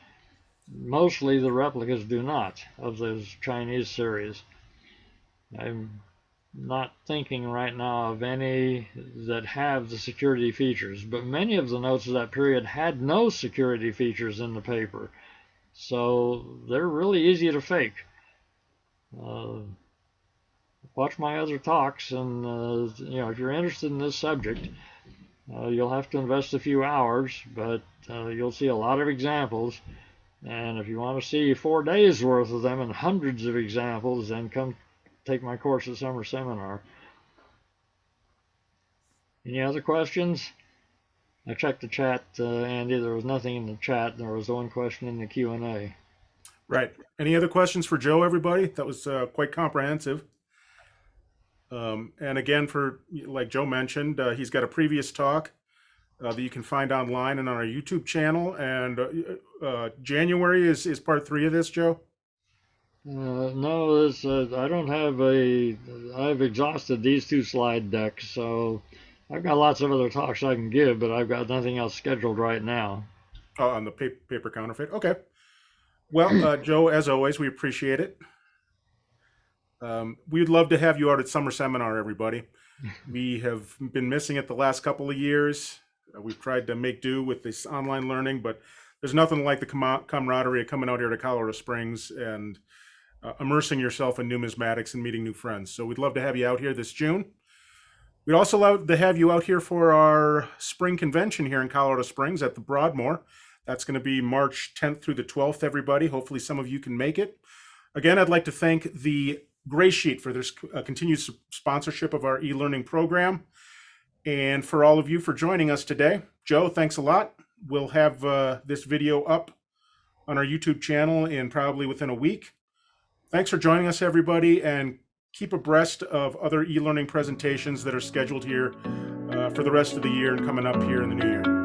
Speaker 3: mostly the replicas do not, of those Chinese series. I'm not thinking right now of any that have the security features, but many of the notes of that period had no security features in the paper. So they're really easy to fake. Watch my other talks, and if you're interested in this subject, you'll have to invest a few hours, but you'll see a lot of examples. And if you want to see 4 days worth of them and hundreds of examples, then come take my course at Summer Seminar. Any other questions? I checked the chat, Andy. There was nothing in the chat. There was one question in the Q&A.
Speaker 2: Right. Any other questions for Joe, everybody? That was quite comprehensive. And again, like Joe mentioned, he's got a previous talk that you can find online and on our YouTube channel. And January is part 3 of this, Joe?
Speaker 3: No, I don't have I've exhausted these 2 slide decks, so I've got lots of other talks I can give, but I've got nothing else scheduled right now.
Speaker 2: Oh, on the paper counterfeit. Okay. Well, Joe, as always, we appreciate it. We'd love to have you out at Summer Seminar, everybody. We have been missing it the last couple of years. We've tried to make do with this online learning, but there's nothing like the camaraderie of coming out here to Colorado Springs and immersing yourself in numismatics and meeting new friends. So we'd love to have you out here this June. We'd also love to have you out here for our spring convention here in Colorado Springs at the Broadmoor. That's going to be March 10th through the 12th, everybody. Hopefully some of you can make it. Again, I'd like to thank the Gray Sheet for their continued sponsorship of our e-learning program, and for all of you for joining us today. Joe, thanks a lot. We'll have this video up on our YouTube channel in probably within a week. Thanks for joining us, everybody, and keep abreast of other e-learning presentations that are scheduled here for the rest of the year and coming up here in the new year.